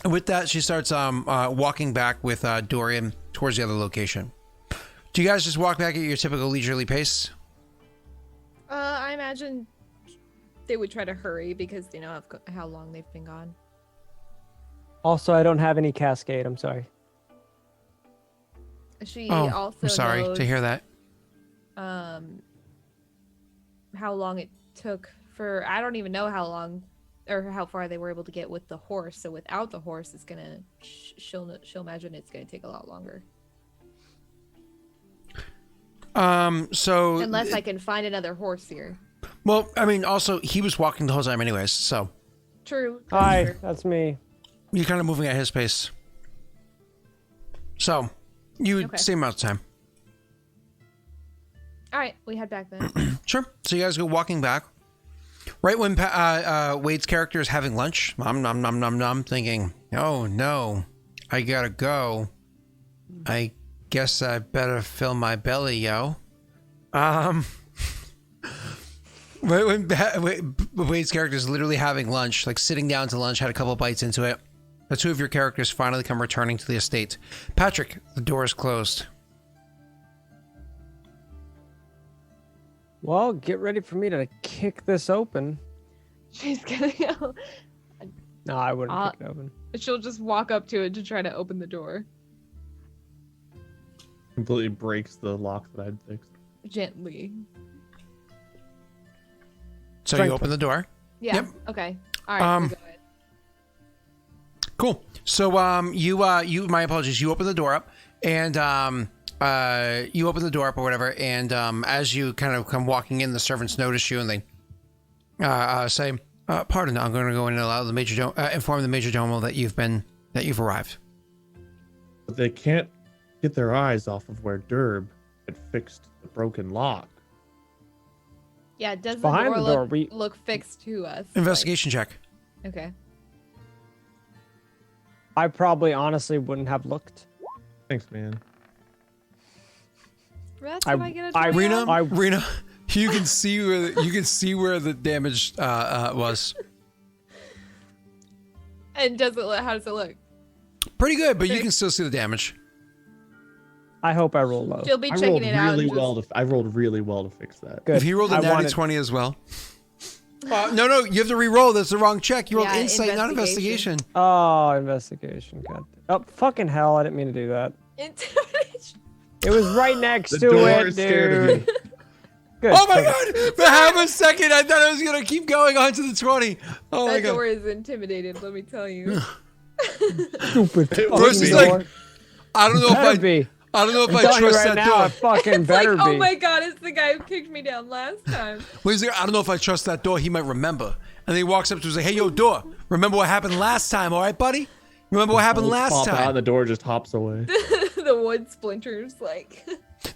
And with that, she starts walking back with Dorian towards the other location. Do you guys just walk back at your typical leisurely pace? I imagine they would try to hurry because they know how long they've been gone. Also, I don't have any cascade. I'm sorry. She Oh, also I'm sorry knows, to hear that. how long it took for, I don't even know how long or how far they were able to get with the horse. So without the horse, it's gonna, she'll imagine it's gonna take a lot longer. So Unless I can find another horse here. well, I mean, also he was walking the whole time, anyways. So True. Hi, True. that's me. you're kind of moving at his pace. So you Okay. same amount of time. All right, we head back then. Sure. So you guys go walking back. Right when Wade's character is having lunch, nom, thinking, oh no, I gotta go. I guess I better fill my belly, yo. Right when Wade's character is literally having lunch, like sitting down to lunch, had a couple bites into it, the two of your characters finally come returning to the estate. Patrick, the door is closed. Well, get ready for me to kick this open. She's gonna go. No, I wouldn't kick it open. She'll just walk up to it to try to open the door. Completely breaks the lock that I'd fixed. Gently. So Strength you open the door. Yeah. Yep. Okay. All right. Go ahead. Cool. So you my apologies, you open the door up and you open the door up or whatever, and as you kind of come walking in, the servants notice you and they say, pardon, I'm going to go in and allow the major inform the major domo that you've arrived. But they can't get their eyes off of where Derb had fixed the broken lock. Yeah. Does the Behind door, the door, look fixed to us? Investigation check. Like, okay. I probably honestly wouldn't have looked. Thanks, man. That's I- what I get a I- 20 Rena, on? Rena, you can see where the damage was. And how does it look? Pretty good, but you can still see the damage. I hope I roll low. She'll be I checking rolled it out. really and well. just- I rolled really well to fix that. Good. If he rolled a I natty wanted- 20 as well. No, you have to re-roll. That's the wrong check. You rolled Yeah, insight, not investigation. Oh, investigation. God. Oh, fucking hell! I didn't mean to do that. Intimidation. It was right next The to door it, is scared of dude. you. Good. Oh my perfect. god! For half a second, I thought I was gonna keep going on to the 20. Oh my That god! door is intimidated, let me tell you. Stupid. It fucking was just door. like, I don't know Better if be. I don't know if I'm I telling you trust right that now, door. it fucking Like, better oh be. my god, it's the guy who kicked me down last time. Well, he's like, I don't know if I trust that door. He might remember. And then he walks up to us like, hey, yo, door. Remember what happened last time, all right, buddy? Remember what happened last Pop out, time? and the door just hops away. The wood splinters, like.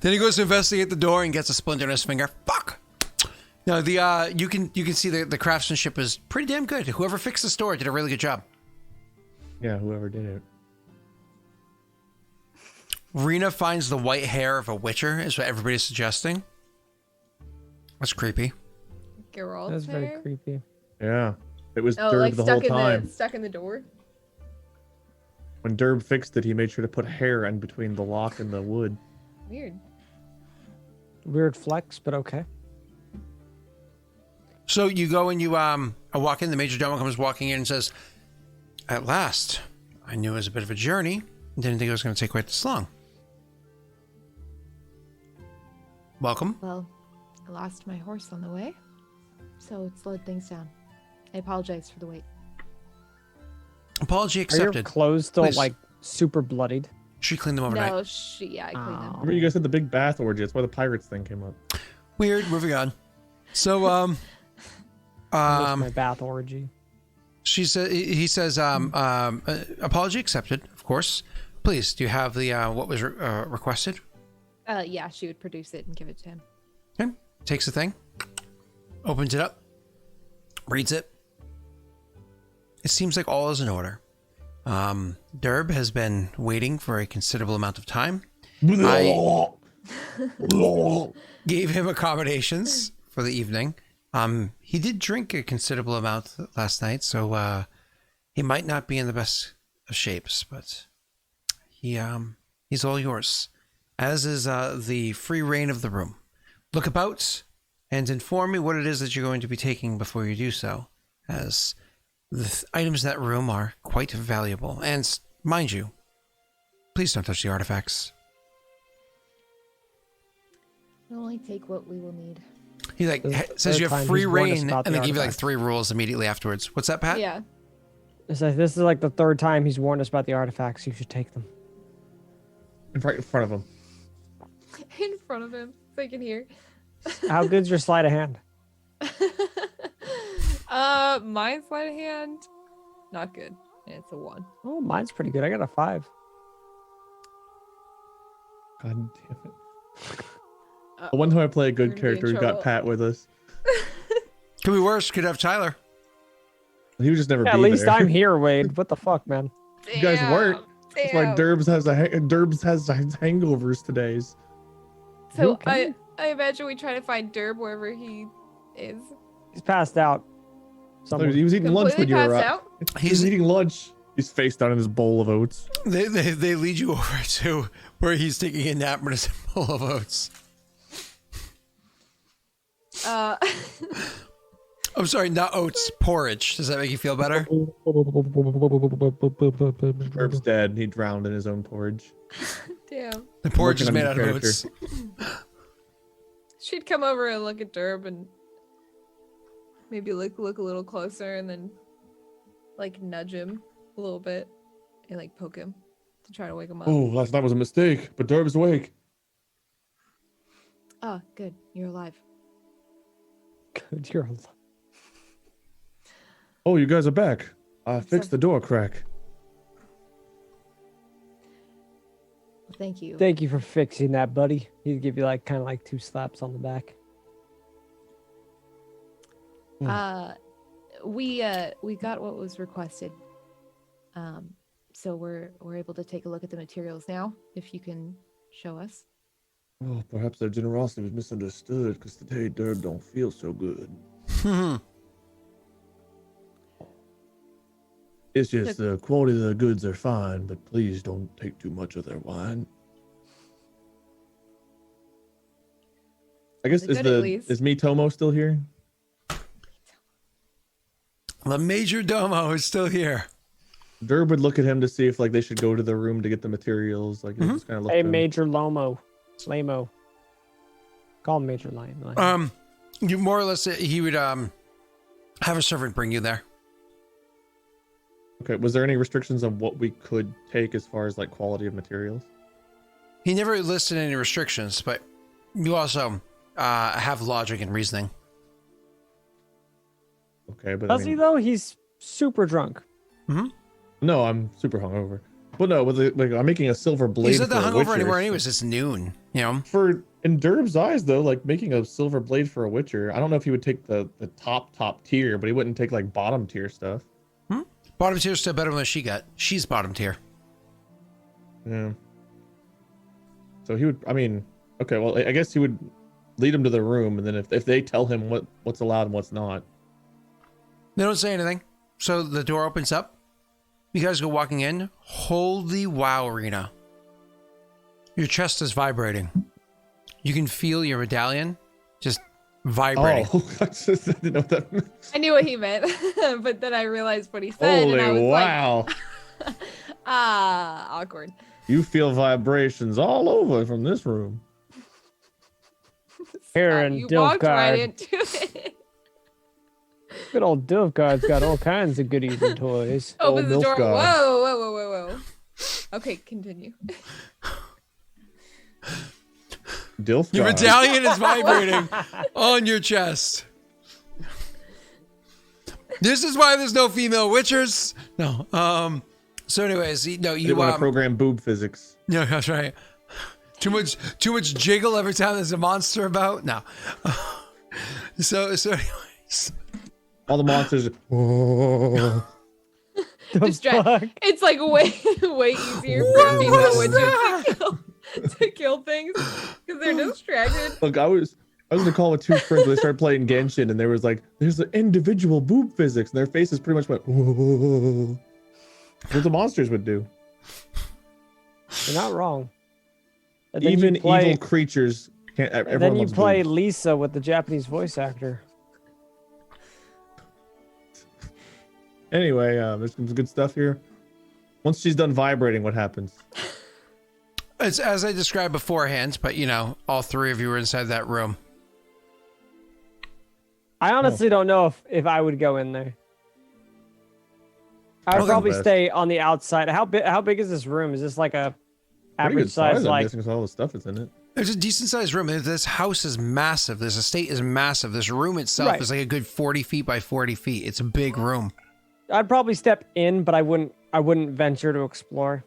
Then he goes to investigate the door and gets a splinter in his finger. Fuck. No, the you can see the craftsmanship is pretty damn good. Whoever fixed the store did a really good job. Yeah, whoever did it. Rena finds the white hair of a witcher, is what everybody's suggesting. That's creepy. Geralt. That's very creepy. Yeah, it was Oh, Derb like the whole time. stuck in the door. When Derb fixed it, he made sure to put hair in between the lock and the wood. Weird. Weird flex, but okay. So you go and you walk in. The major domo comes walking in and says, "At last, I knew it was a bit of a journey. Didn't think it was going to take quite this long. Welcome." Well, I lost my horse on the way, so it slowed things down. I apologize for the wait. Apology Are accepted. your clothes still Please. like super bloodied? She cleaned them overnight. No, I cleaned them. Remember you guys had the big bath orgy? That's why the pirates thing came up. Weird. Moving on. So I miss my bath orgy. she said. He says, apology accepted. Of course. Please, do you have the what was requested? Yeah, she would produce it and give it to him. Okay. Takes the thing, opens it up, reads it. It seems like all is in order. Derb has been waiting for a considerable amount of time. I gave him accommodations for the evening. He did drink a considerable amount last night, so He might not be in the best of shapes, but he's all yours, as is the free reign of the room. Look about and inform me what it is that you're going to be taking before you do so, as the items in that room are quite valuable. And mind you, please don't touch the artifacts. We'll only take what we will need. He says you have free reign, and they give you like artifacts. 3 rules immediately afterwards. What's that, Pat? Yeah. It's like, this is like the 3rd time he's warned us about the artifacts. You should take them. Right in front of him. In front of him, so I can hear. How good's your sleight of hand? My sleight of hand, not good. It's a 1. Oh, mine's pretty good. I got a 5. God damn it. The one time I play a good character, we've got Pat with us. Could be worse. Could have Tyler. He would just never be At least there. I'm here, Wade. What the fuck, man? You guys weren't. That's why Derbs has hangovers today. So Okay. I imagine we try to find Derb wherever he is. He's passed out. Somewhere. He was eating lunch when Completely you were passed up. out. He's eating lunch. He's face down in his bowl of oats. They lead you over to where he's taking a nap in his bowl of oats. I'm sorry, not oats, porridge. Does that make you feel better? Derb's dead. He drowned in his own porridge. Damn. The porridge is Working made on out your of oats. She'd come over and look at Derb and maybe look a little closer and then like nudge him a little bit and like poke him to try to wake him up. Oh, last night was a mistake, but Derb's awake. Oh, good. You're alive. Good, you're alive. Oh, you guys are back. I fixed the door crack. Well, thank you. Thank you for fixing that, buddy. He'd give you like kind of like 2 slaps on the back. We got what was requested. So we're able to take a look at the materials now, if you can show us. Oh, perhaps their generosity was misunderstood because today Derb don't feel so good. It's just the quality of the goods are fine, but please don't take too much of their wine. I guess They're good at least. is Mitomo still here? The major domo is still here. Derb would look at him to see if like they should go to the room to get the materials. Like he just kind of look. Hey, at him. Major Lamo. Lamo. Call him Major Lion. You more or less, he would have a servant bring you there. Okay. Was there any restrictions on what we could take as far as like quality of materials? He never listed any restrictions, but you also have logic and reasoning. Okay, but Does he though? He's super drunk. No, I'm super hungover. But no, with like I'm making a silver blade. He's not for that a hungover Witcher, anywhere so- anyways. It's noon, you know. For in Derb's eyes though, like making a silver blade for a Witcher, I don't know if he would take the top tier, but he wouldn't take like bottom tier stuff. Bottom tier is still better than what she got. She's bottom tier. Yeah. So he would. I mean, okay. Well, I guess he would lead him to the room, and then if they tell him what's allowed and what's not. They don't say anything. So the door opens up. You guys go walking in. Holy wow, Rena. Your chest is vibrating. You can feel your medallion just vibrating. Oh, I didn't know what that meant. I knew what he meant, but then I realized what he said, and I was Holy wow! like, awkward. You feel vibrations all over from this room. Here in You walked right Dilfgard. into it. Good old Dilfgard's got all kinds of goodies and toys. Open the Milf door. God. Whoa. Okay, continue. Dilf Your God. medallion is vibrating on your chest. This is why there's no female witchers. No. So anyways, They you want to program boob physics. Yeah, that's right. Too much jiggle every time there's a monster about. No. So anyways. All the monsters. Oh. It's like way easier for female witches to kill things because they're distracted. Look, I was in a call with two friends when they started playing Genshin, and there was like, there's the individual boob physics, and their faces pretty much went, whoa. That's what the monsters would do. You're not wrong. And then Even you play, evil creatures can't. and Everyone then you loves play boobs. Lisa with the Japanese voice actor. Anyway, there's some good stuff here. Once she's done vibrating, what happens? It's as I described beforehand, but you know, all three of you were inside that room. I honestly don't know if I would go in there. I would Probably probably best. stay on the outside. How big is this room? Is this like a Pretty average good size, size I'm like guessing, 'cause all the stuff is in it. There's a decent sized room. This house is massive. This estate is massive. This room itself Right. is like a good 40 feet by 40 feet. It's a big room. I'd probably step in, but I wouldn't venture to explore.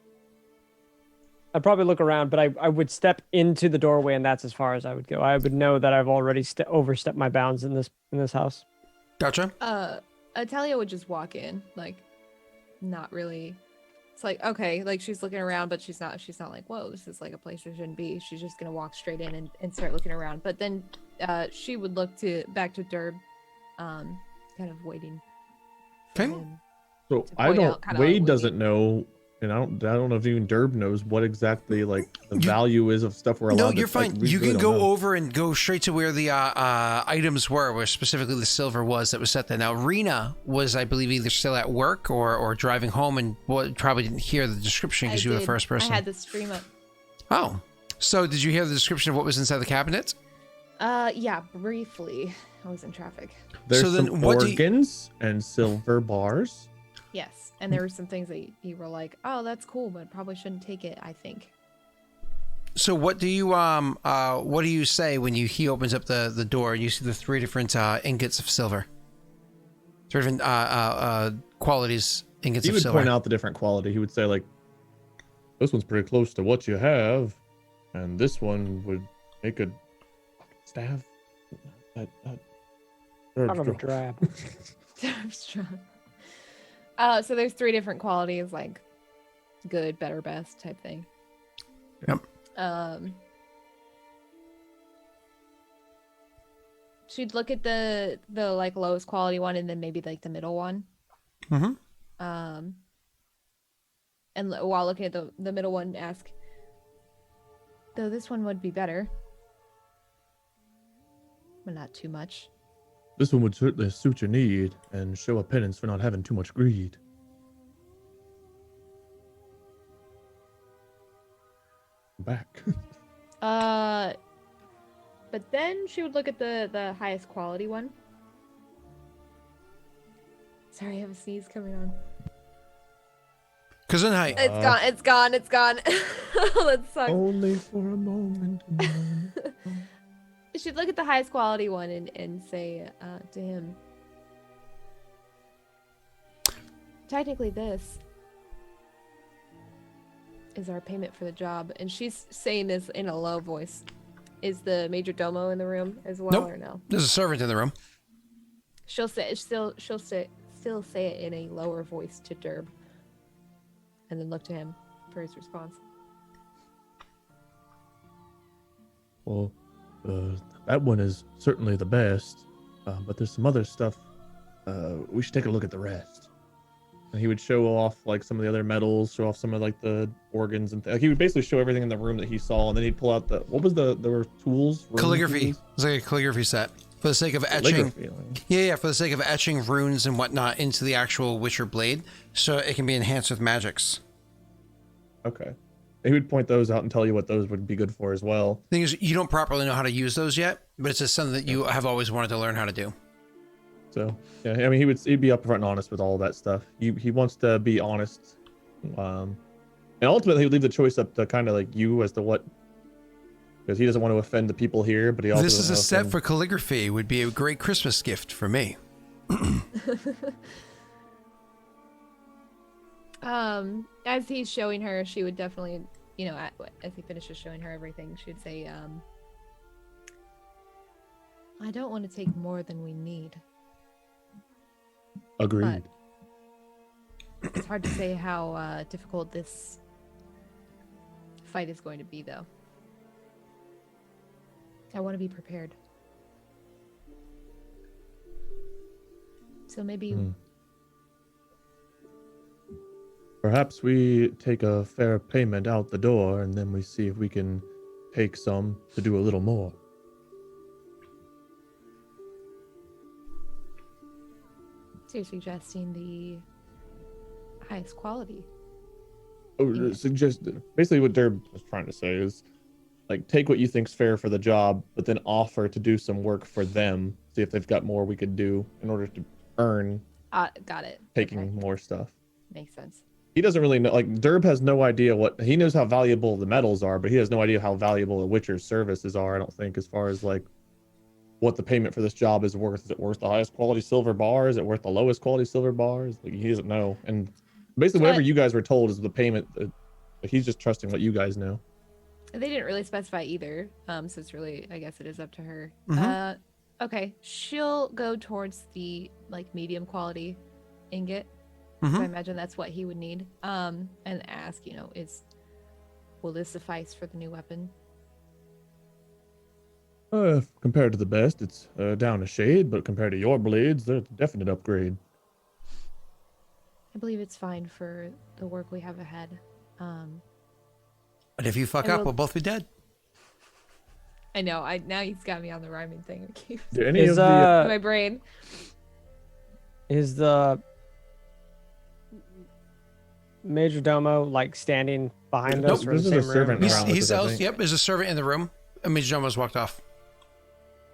I'd probably look around, but I would step into the doorway, and that's as far as I would go. I would know that I've already overstepped my bounds in this house. Gotcha. Atalia would just walk in, like, not really. It's like, okay, like she's looking around, but she's not like, whoa, this is like a place I shouldn't be. She's just gonna walk straight in and start looking around. But then she would look back to Derb, kind of waiting for Okay. him. So To I point don't. out kinda Wade like doesn't know, and I don't know if even Derb knows what exactly like the value is of stuff we're allowed. No, to, you're like, fine. we You really can don't go know. over and go straight to where the items were, where specifically the silver was that was set there. Now, Rena was, I believe, either still at work or driving home, and probably didn't hear the description because you were the first person. I had the stream up. Oh, so did you hear the description of what was inside the cabinet? Yeah, briefly. I was in traffic. There's so then some what do you- organs and silver bars. Yes, and there were some things that you were like, oh, that's cool, but probably shouldn't take it, I think. So what do you say when he opens up the door and you see the three different ingots of silver? Three different qualities ingots He of would silver. point out the different quality. He would say like, this one's pretty close to what you have, and this one would make a staff. Out of a drab. Strong. So there's three different qualities, like good, better, best type thing. Yep. She'd look at the like lowest quality one and then maybe like the middle one. Mm-hmm. And while looking at the middle one, ask, though this one would be better, but not too much. This one would certainly suit your need and show a penance for not having too much greed. Back. But then she would look at the highest quality one. Sorry, I have a sneeze coming on. Gesundheit. It's gone. That sucks. Only for a moment. She'd look at the highest quality one and say to him, technically this is our payment for the job. And she's saying this in a low voice. Is the major domo in the room as well, Nope. or no? There's a servant in the room. She'll say it in a lower voice to Derb, and then look to him for his response. Well, that one is certainly the best, but there's some other stuff. We should take a look at the rest. And he would show off like some of the other metals, show off some of like the organs and like he would basically show everything in the room that he saw, and then he'd pull out there were tools, rune Calligraphy. tools? It's like a calligraphy set for the sake of etching. Calligraphy, like- Yeah, for the sake of etching runes and whatnot into the actual Witcher blade, so it can be enhanced with magics. Okay. He would point those out and tell you what those would be good for as well. Thing is, you don't properly know how to use those yet, but it's just something that you have always wanted to learn how to do. So yeah, I mean he'd be upfront and honest with all that stuff. He wants to be honest, and ultimately he would leave the choice up to kind of like you as to what, because he doesn't want to offend the people here, but he also This is doesn't a wanna set offend- for calligraphy. Would be a great Christmas gift for me. As he's showing her, she would definitely, as he finishes showing her everything, she'd say, I don't want to take more than we need. Agreed. It's hard to say how difficult this fight is going to be, though. I want to be prepared. So maybe Perhaps we take a fair payment out the door, and then we see if we can take some to do a little more. so you're suggesting the highest quality. Suggest basically what Derb was trying to say is, like, take what you think's fair for the job, but then offer to do some work for them. See if they've got more we could do in order to earn Got it. taking Okay. more stuff. Makes sense. He doesn't really know. Like, Derb has no idea what he knows how valuable the metals are, but he has no idea how valuable a Witcher's services are. I don't think, as far as like what the payment for this job is worth. Is it worth the highest quality silver bar? Is it worth the lowest quality silver bars? Like, he doesn't know. And basically, whatever you guys were told is the payment. He's just trusting what you guys know. They didn't really specify either. So it's really, I guess it is up to her. Okay. She'll go towards the like medium quality ingot. So I imagine that's what he would need. And ask, will this suffice for the new weapon? Compared to the best, it's down a shade, but compared to your blades, they're a definite upgrade. I believe it's fine for the work we have ahead. But if you fuck up, we'll both be dead. I know. Now he's got me on the rhyming thing. It keeps Do any Is of the my brain. is the major domo like standing behind us? Nope, or in this the is a same servant room? around. He's I out. think. Yep, there's a servant in the room. Major Domo's walked off.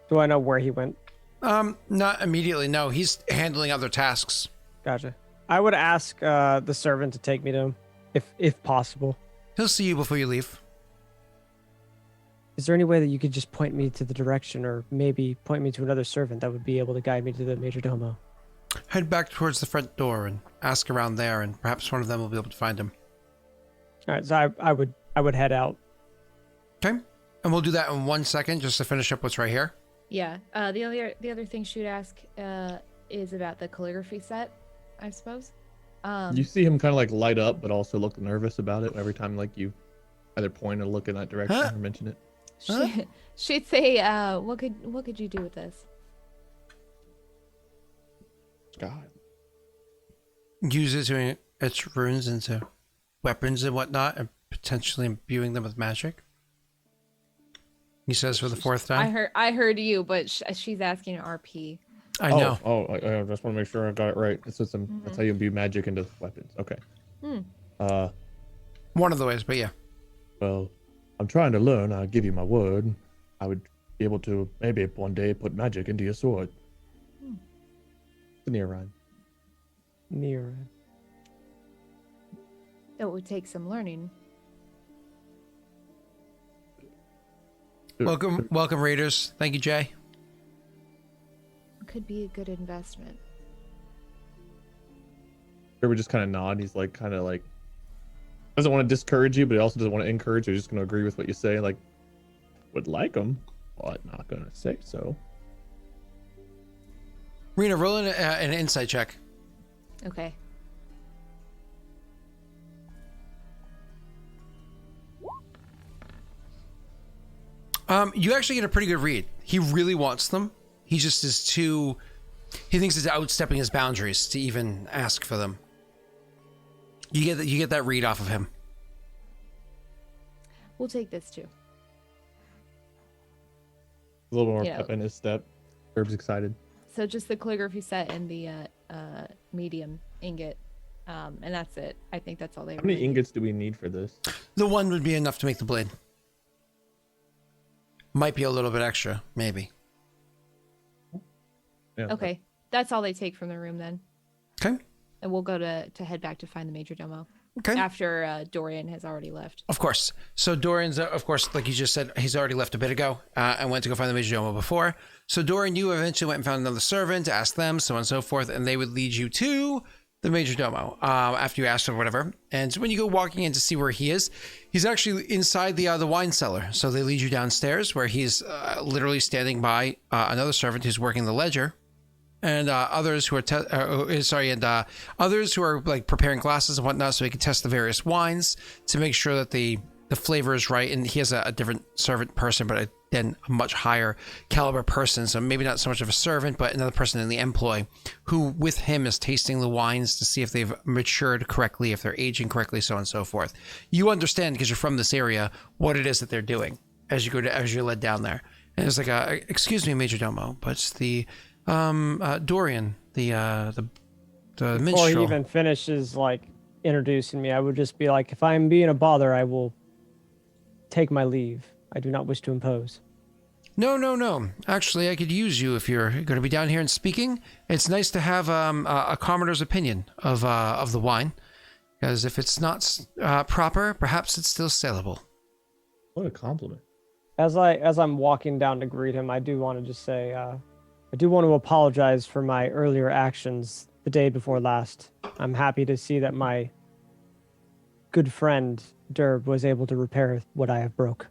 Do I know where he went? Not immediately. No, he's handling other tasks. Gotcha. I would ask the servant to take me to him, if possible. He'll see you before you leave. Is there any way that you could just point me to the direction, or maybe point me to another servant that would be able to guide me to the major domo? Head back towards the front door and ask around there, and perhaps one of them will be able to find him. All right, so I would head out. Okay, and we'll do that in 1 second, just to finish up what's right here. Yeah. The other thing she would ask is about the calligraphy set, I suppose. You see him kind of like light up, but also look nervous about it every time like you either point or look in that direction or mention it. She'd say, "What could you do with this?" God. Use it to etch runes into weapons and whatnot, and potentially imbuing them with magic. He says for the fourth time. I heard you, but she's asking RP. I know. I just want to make sure I got it right. That's how you imbue magic into weapons. Okay. One of the ways, but yeah. Well, I'm trying to learn. I give you my word. I would be able to maybe one day put magic into your sword. It's a near rhyme. Near. It would take some learning. Welcome, Raiders. Thank you, Jay. Could be a good investment. Trevor just kind of nod. He's like, kind of like, doesn't want to discourage you, but he also doesn't want to encourage you. He's just going to agree with what you say. Like, would like them, but not going to say so. Rena, roll in an insight check. Okay. You actually get a pretty good read. He really wants them. He just is too... He thinks it's outstepping his boundaries to even ask for them. You get that read off of him. We'll take this too. A little more Yeah. pep in his step. Herb's excited. So just the calligraphy set and the medium ingot, and that's it. I think that's all they. How many ingots do we need for this? The one would be enough to make the blade. Might be a little bit extra, maybe. Yeah. Okay, that's all they take from the room then, Okay. and we'll go to head back to find the major domo Okay. after Dorian has already left. Of course. So Dorian's, of course, like you just said, he's already left a bit ago and went to go find the major domo before. So Dorian, you eventually went and found another servant, asked them, so on and so forth, and they would lead you to the major domo after you asked or whatever. And when you go walking in to see where he is, he's actually inside the wine cellar. So they lead you downstairs where he's literally standing by another servant who's working the ledger. And others who are others who are like preparing glasses and whatnot, so he can test the various wines to make sure that the flavor is right. And he has a different servant person, but I than a much higher caliber person. So maybe not so much of a servant, but another person in the employ who with him is tasting the wines to see if they've matured correctly, if they're aging correctly, so on and so forth. You understand, because you're from this area, what it is that they're doing as you're led down there. And it's like, excuse me, Major Domo, but it's the Dorian, the Before minstrel. he even finishes like introducing me, I would just be like, if I'm being a bother, I will take my leave. I do not wish to impose. No. Actually, I could use you if you're going to be down here and speaking. It's nice to have a commoner's opinion of the wine, because if it's not proper, perhaps it's still saleable. What a compliment. As I'm walking down to greet him, I do want to just say, I do want to apologize for my earlier actions the day before last. I'm happy to see that my good friend Derb was able to repair what I have broke.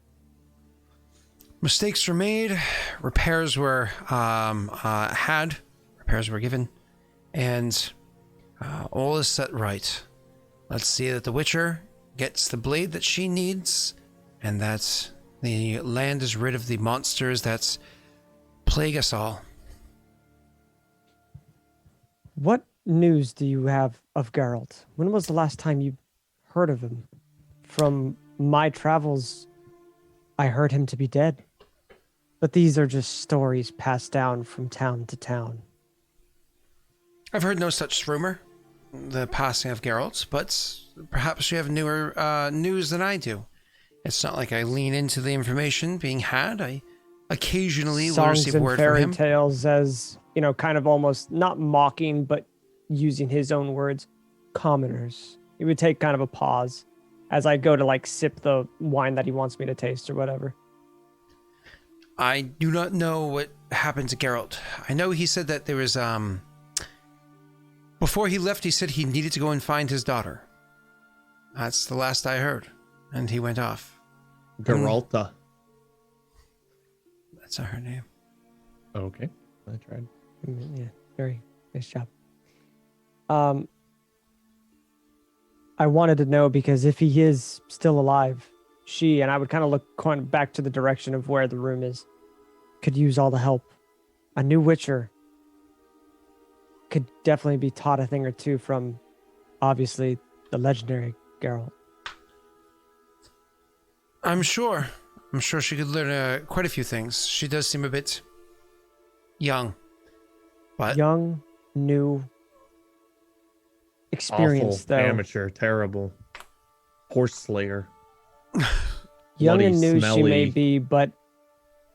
Mistakes were made, repairs were had, repairs were given, and all is set right. Let's see that the Witcher gets the blade that she needs, and that the land is rid of the monsters that plague us all. What news do you have of Geralt? When was the last time you heard of him? From my travels, I heard him to be dead. But these are just stories passed down from town to town. I've heard no such rumor, the passing of Geralt, but perhaps you have newer news than I do. It's not like I lean into the information being had. I occasionally will receive word from him. Songs and fairy tales, as, kind of almost not mocking, but using his own words, commoners. He would take kind of a pause as I go to sip the wine that he wants me to taste or whatever. I do not know what happened to Geralt. I know he said that there was, before he left, he said he needed to go and find his daughter. That's the last I heard. And he went off. Geralta. That's not her name. Okay. I tried. Yeah, very nice job. I wanted to know because if he is still alive, and I would kind of look back to the direction of where the room is, could use all the help. A new Witcher could definitely be taught a thing or two from, obviously, the legendary Geralt. I'm sure she could learn quite a few things. She does seem a bit young. But Young, new, experienced, Awful, though. amateur, terrible. Horse slayer. Young bloody, and new she may smelly. be, but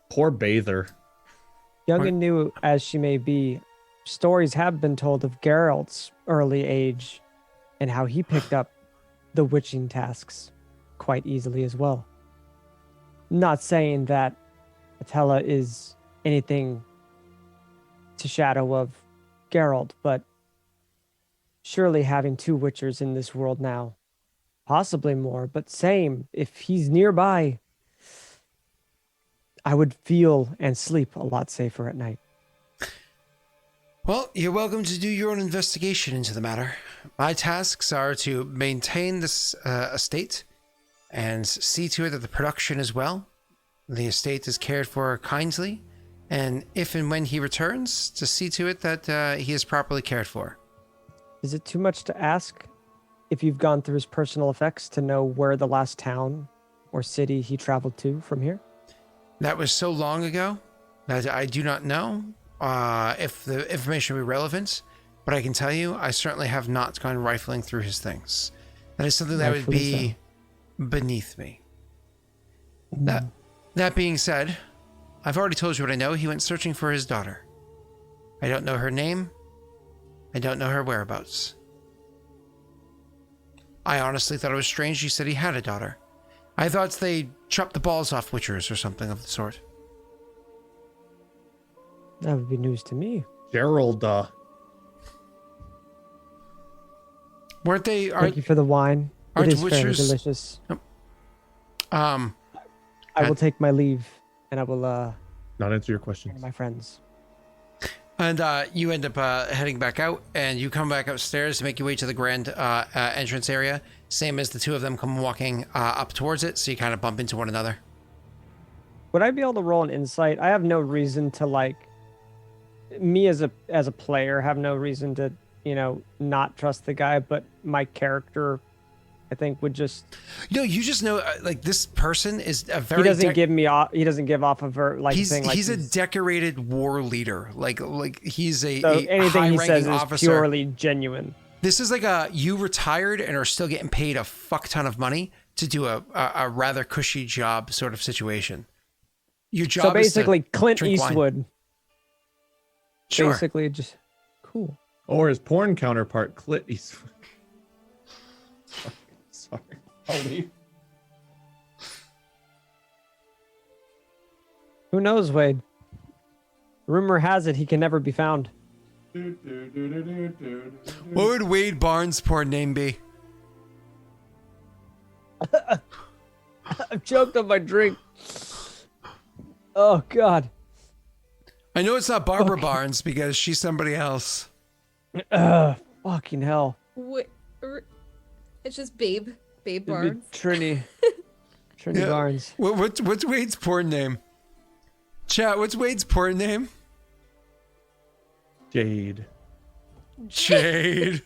Poor bather. young What- and new as she may be, stories have been told of Geralt's early age and how he picked up the witching tasks quite easily as well. Not saying that Atella is anything to shadow of Geralt, but surely having two Witchers in this world now, possibly more, but same, if he's nearby, I would feel and sleep a lot safer at night. Well, you're welcome to do your own investigation into the matter. My tasks are to maintain this estate and see to it that the production is well, the estate is cared for kindly, and if and when he returns, to see to it that he is properly cared for. Is it too much to ask if you've gone through his personal effects to know where the last town or city he traveled to from here? That was so long ago that I do not know if the information will be relevant, but I can tell you I certainly have not gone rifling through his things. That is something that would be beneath me. That being said, I've already told you what I know. He went searching for his daughter. I don't know her name. I don't know her whereabouts. I honestly thought it was strange he said he had a daughter. I thought they chopped the balls off Witchers or something of the sort. That would be news to me. Gerald. Weren't they? Thank you for the wine. It aren't is very Witchers- delicious. I I will take my leave, and I will Not answer your to questions. my friends. And you end up heading back out, and you come back upstairs to make your way to the grand entrance area. Same as the two of them come walking up towards it, so you kind of bump into one another. Would I be able to roll an insight? I have no reason to like me as a player have no reason to, not trust the guy, but my character I think would just You just know like this person is a very he doesn't give off a he's thing like he's a decorated war leader. Like he's a anything he says is officer. purely genuine. This is like you retired and are still getting paid a fuck ton of money to do a rather cushy job sort of situation. Your job so basically is to Clint drink wine. Eastwood. Sure. Basically just cool. Or his porn counterpart, Clint Eastwood. Sorry. I'll leave. Who knows, Wade? Rumor has it he can never be found. What would Wade Barnes' porn name be? I've choked on my drink. Oh God. I know it's not Barbara Barnes because she's somebody else. Fucking hell. It's just Babe Barnes. Trini Yeah. Barnes. What's Wade's porn name? Chat, what's Wade's porn name? Jade. Jade.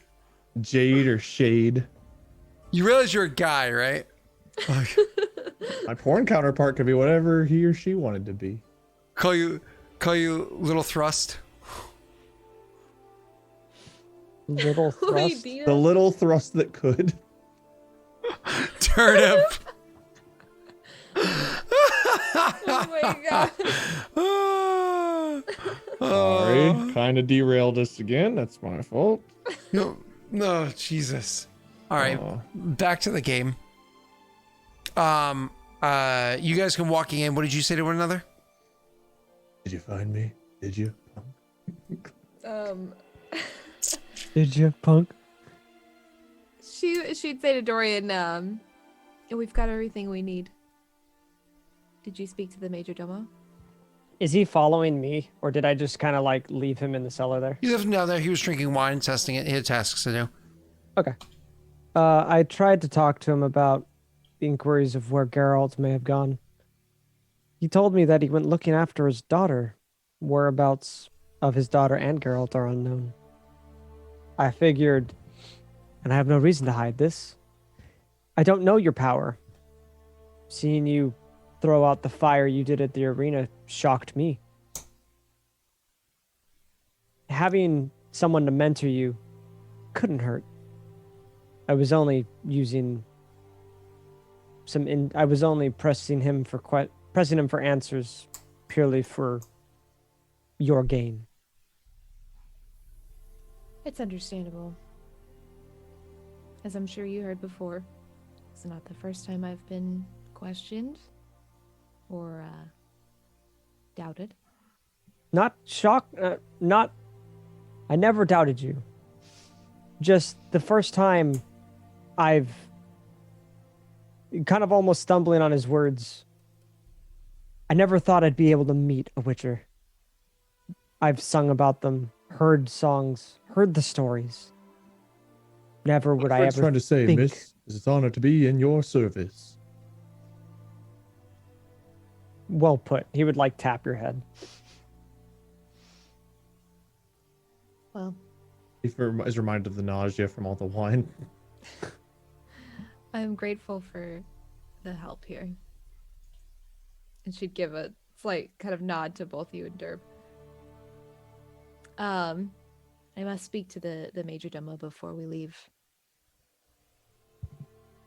Jade or Shade. You realize you're a guy, right? My porn counterpart could be whatever he or she wanted to be. Call you Little Thrust. Little thrust. The little thrust that could. Turnip. Oh my god. Sorry, kind of derailed us again. That's my fault. No, Jesus. All right, back to the game. You guys can walking in. What did you say to one another? Did you find me? Did you? Did you, punk? She'd say to Dorian, we've got everything we need. Did you speak to the major domo? Is he following me, or did I just kind of like leave him in the cellar there? You left him down there. He was drinking wine, testing it. He had tasks to do. Okay. I tried to talk to him about the inquiries of where Geralt may have gone. He told me that he went looking after his daughter. Whereabouts of his daughter and Geralt are unknown. I figured, and I have no reason to hide this, I don't know your power. Seeing you throw out the fire you did at the arena shocked me. Having someone to mentor you couldn't hurt. I was only using I was only pressing him for answers purely for your gain. It's understandable. As I'm sure you heard before, it's not the first time I've been questioned or doubted. Not shocked, I never doubted you. Just the first time I've kind of almost stumbling on his words. I never thought I'd be able to meet a Witcher. I've sung about them, heard songs, heard the stories. Never would I ever trying to say, think... miss, it's an honor to be in your service. Well put. He would like tap your head. Well, He is reminded of the nausea from all the wine. I'm grateful for the help here. And she'd give a slight kind of nod to both you and Derb. I must speak to the major domo before we leave.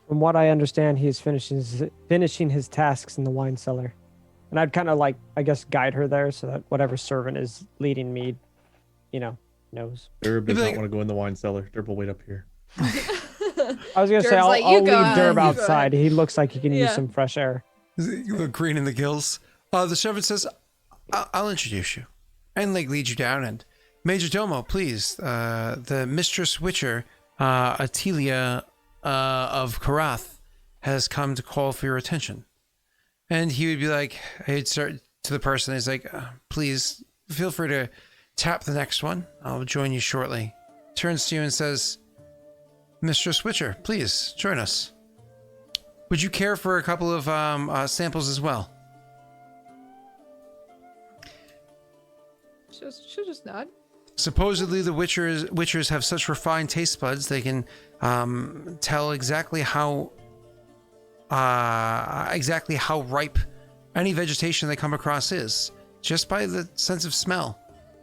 From what I understand, he is finishing his tasks in the wine cellar. And I'd kind of like, I guess, guide her there so that whatever servant is leading me, knows. Derb does You'd be not like- want to go in the wine cellar. Derb will wait up here. I was going to say, Derb's I'll like, "You leave go ahead, Derb you go outside. ahead." He looks like he can use Yeah. some fresh air. You look green in the gills. The servant says, I'll introduce you and like lead you down. And Major Domo, please, the Mistress Witcher, Atelia of Karath, has come to call for your attention. And he would be like, he'd start to the person. He's like, please feel free to tap the next one. I'll join you shortly. Turns to you and says, Mistress Witcher, please join us. Would you care for a couple of samples as well? She'll just nod. Supposedly, the witchers have such refined taste buds they can tell exactly how ripe any vegetation they come across is, just by the sense of smell,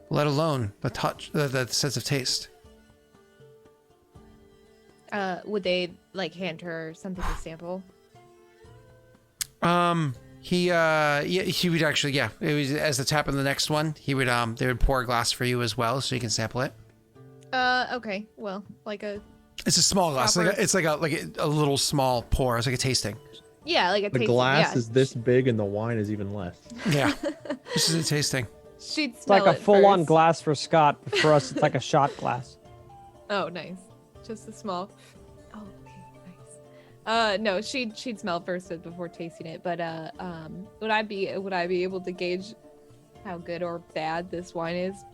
let alone the touch, the sense of taste. Would they like hand her something to sample? He would actually, yeah. It was as the tap on the next one. He would they would pour a glass for you as well, so you can sample it. Okay. Well, like a. It's a small glass. It's like a little small pour. It's like a tasting. Yeah, like a The tasting, glass yeah. is this big and the wine is even less. Yeah, this is a tasting. She'd It's smell like a it full-on first. glass for Scott, but for us, it's like a shot glass. Oh, nice. Just a small. Oh, okay, nice. No, she'd smell first before tasting it. But would I be able to gauge how good or bad this wine is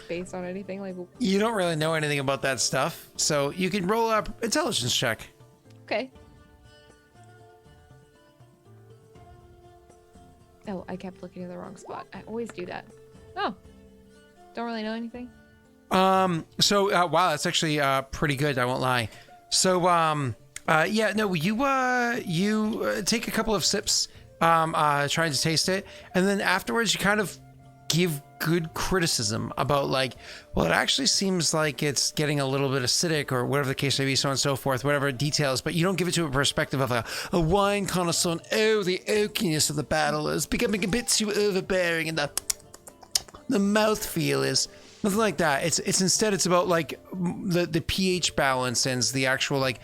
based on anything? Like, You don't really know anything about that stuff, so you can roll up intelligence check. okay. Oh, I kept looking in the wrong spot. I always do that. Oh, don't really know anything. So wow, that's actually pretty good. I won't lie. So yeah, no, you take a couple of sips, trying to taste it, and then afterwards you kind of give good criticism about like, well, it actually seems like it's getting a little bit acidic or whatever the case may be, so on and so forth, whatever details, but you don't give it to a perspective of a wine connoisseur. Oh, the oakiness of the battle is becoming a bit too overbearing, and the mouthfeel is nothing like that. It's instead it's about like the pH balance and the actual like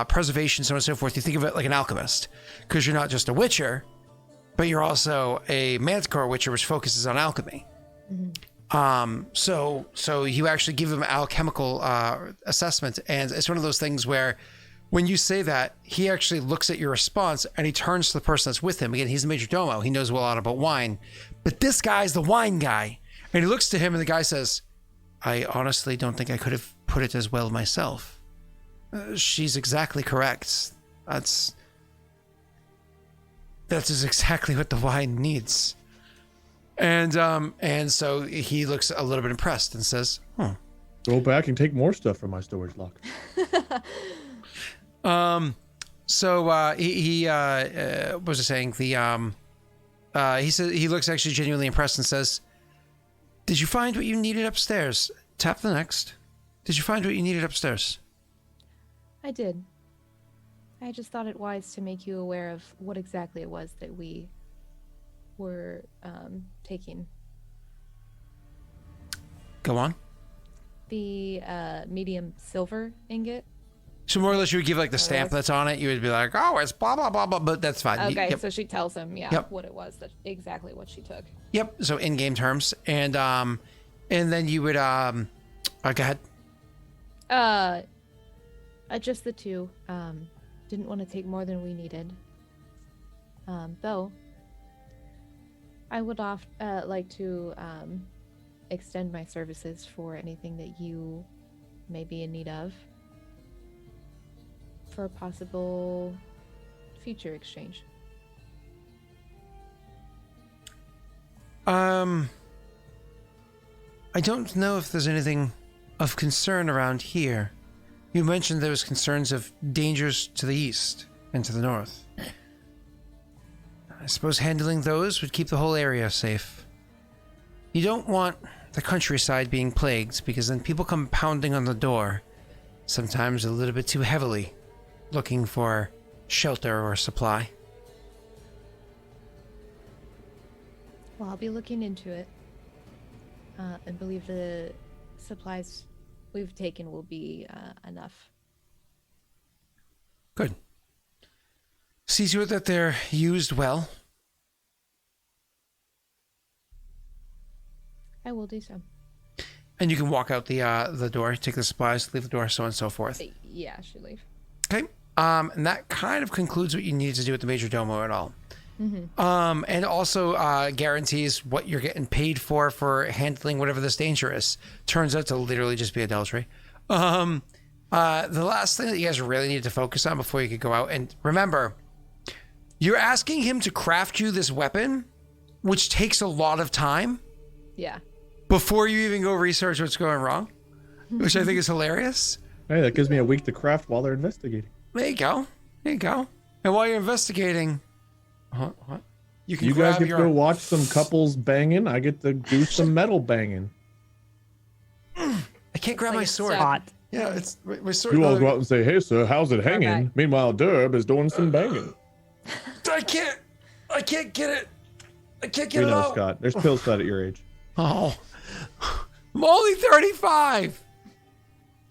preservation, so on and so forth. You think of it like an alchemist, because you're not just a witcher, but you're also a manticore witcher, which focuses on alchemy. So you actually give him alchemical assessment, and it's one of those things where when you say that, he actually looks at your response and he turns to the person that's with him. Again, he's the major domo. He knows a lot about wine, but this guy's the wine guy. And he looks to him and the guy says, I honestly don't think I could have put it as well myself. She's exactly correct. That's exactly what the wine needs. And so he looks a little bit impressed and says, Go back and take more stuff from my storage locker. So he what was I saying? He said he looks actually genuinely impressed and says, did you find what you needed upstairs? Tap the next. Did you find what you needed upstairs? I did. I just thought it wise to make you aware of what exactly it was that we were taking. Go on. The medium silver ingot. So more or less you would give like the stamp that's on it. You would be like, oh, it's blah, blah, blah, blah, but that's fine. Okay, Yep. so she tells him, Yep. what it was, exactly what she took. Yep. So in-game terms. And then you would, go ahead. Just the two. Didn't want to take more than we needed. Though, I would like to extend my services for anything that you may be in need of for a possible future exchange. I don't know if there's anything of concern around here. You mentioned there was concerns of dangers to the east and to the north. I suppose handling those would keep the whole area safe. You don't want the countryside being plagued, because then people come pounding on the door, sometimes a little bit too heavily, looking for shelter or supply. Well, I'll be looking into it. I believe the supplies we've taken will be enough. Good. See to it that they're used well. I will do so. And you can walk out the door, take the supplies, leave the door, so on and so forth. Yeah, I should leave. Okay. And that kind of concludes what you need to do with the major domo at all. And also guarantees what you're getting paid for handling whatever this danger is. Turns out to literally just be adultery. The last thing that you guys really need to focus on before you could go out, and remember, you're asking him to craft you this weapon, which takes a lot of time. Yeah. before you even go research what's going wrong, which I think is hilarious. Hey, that gives me a week to craft while they're investigating. There you go. There you go. And while you're investigating, what? You can You guys grab get your. to go watch some couples banging. I get to do some metal banging. I can't grab Like my a sword. step. Hot. Yeah, it's my sword. You all go out and say, "Hey, sir, how's it hanging?" Okay. Meanwhile, Derb is doing some banging. I can't get it. I can't get We it know, out. Scott. There's pills for that at your age. Oh, I'm only 35.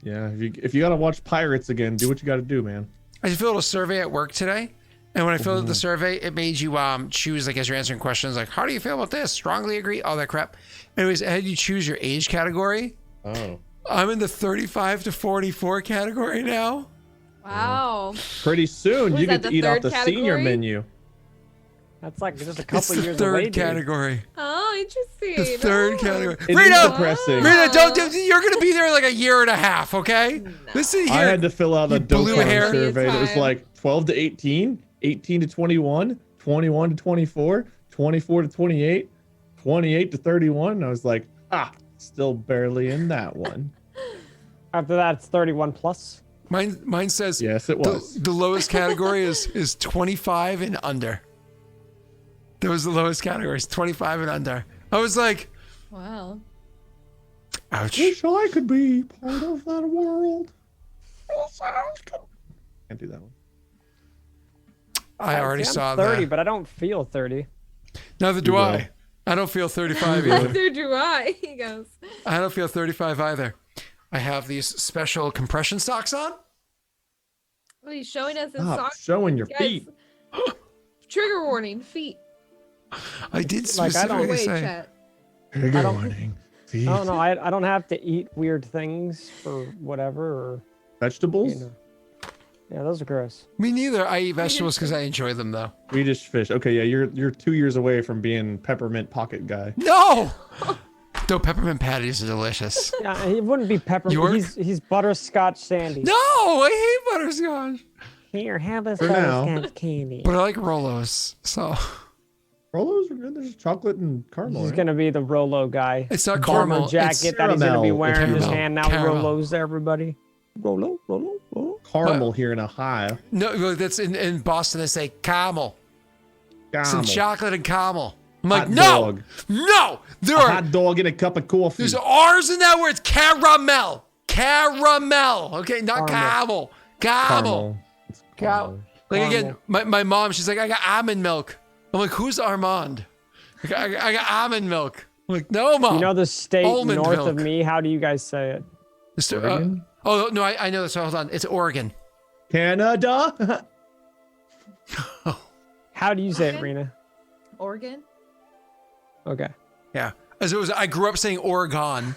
Yeah, if you gotta watch Pirates again, do what you gotta do, man. I filled a survey at work today, and when I filled out the survey, it made you choose, like, as you're answering questions, like, how do you feel about this? Strongly agree, all that crap. Anyways, it had you choose your age category. Oh, I'm in the 35 to 44 category now. Wow. pretty soon Was you that get to the eat off third the senior category? menu. That's like just a It's couple the years third away, dude. category. Oh, interesting. The third Oh. category. It is Rita, depressing. Rita, you're gonna be there in like a year and a half, okay? Listen here. I had to fill out a You blue Dokkan hair. survey that was Time. like 12 to 18, 18 to 21, 21 to 24, 24 to 28, 28 to 31. And I was like, still barely in that one. After that, it's 31 plus. Mine says Yes, it was. the lowest category is 25 and under. That was the lowest category, is 25 and under. I was like, Wow. ouch. Wish I could be part of that world. Can't do that one. I already See, I'm saw 30, that. but I don't feel 30. Neither do You I. will. I don't feel 35 either. Neither do I. He goes. I don't feel 35 either. I have these special compression socks on. Oh, he's showing us his Stop socks. showing your Guys, feet. Trigger warning, feet. I did Like, I don't- specifically Wait, say. chat. Trigger don't- warning. I Feet. don't know. I don't have to eat weird things for whatever. Or Vegetables? you know. Yeah, those are gross. Me neither. I eat vegetables because I enjoy them, though. Swedish fish. Okay, yeah, you're 2 years away from being peppermint pocket guy. No! Though peppermint patties are delicious. Yeah, he wouldn't be peppermint. York? He's butterscotch sandy. No! I hate butterscotch. Here, have a For now. butterscotch candy. But I like Rolos, so Rolos are good. There's chocolate and caramel. He's right? gonna be the Rolo guy. it's not Bomber caramel. jacket It's that he's gonna be caramel. wearing, just Caramel. handing out Caramel. Rolos to everybody. Rolo, Rolo, Rolo. Caramel here in Ohio. no, that's in Boston. They say caramel. Some Caramel. chocolate and caramel. I'm like, Hot no, dog. no. There A are hot dog and a cup of coffee. there's R's in that word. It's caramel. Caramel. Okay, not caramel. Caramel. It's Cow. caramel. Like again, Caramel. my mom, she's like, I got almond milk. I'm like, who's Armand? Like, I got almond milk. I'm like, no, mom. You know the state Almond north of milk. me? How do you guys say it? Mr. Oregon? Oh no, I know this. Hold on, it's Oregon. Canada. How do you say it, Okay. Rena? Oregon? Okay. Yeah, as it was. I grew up saying Oregon.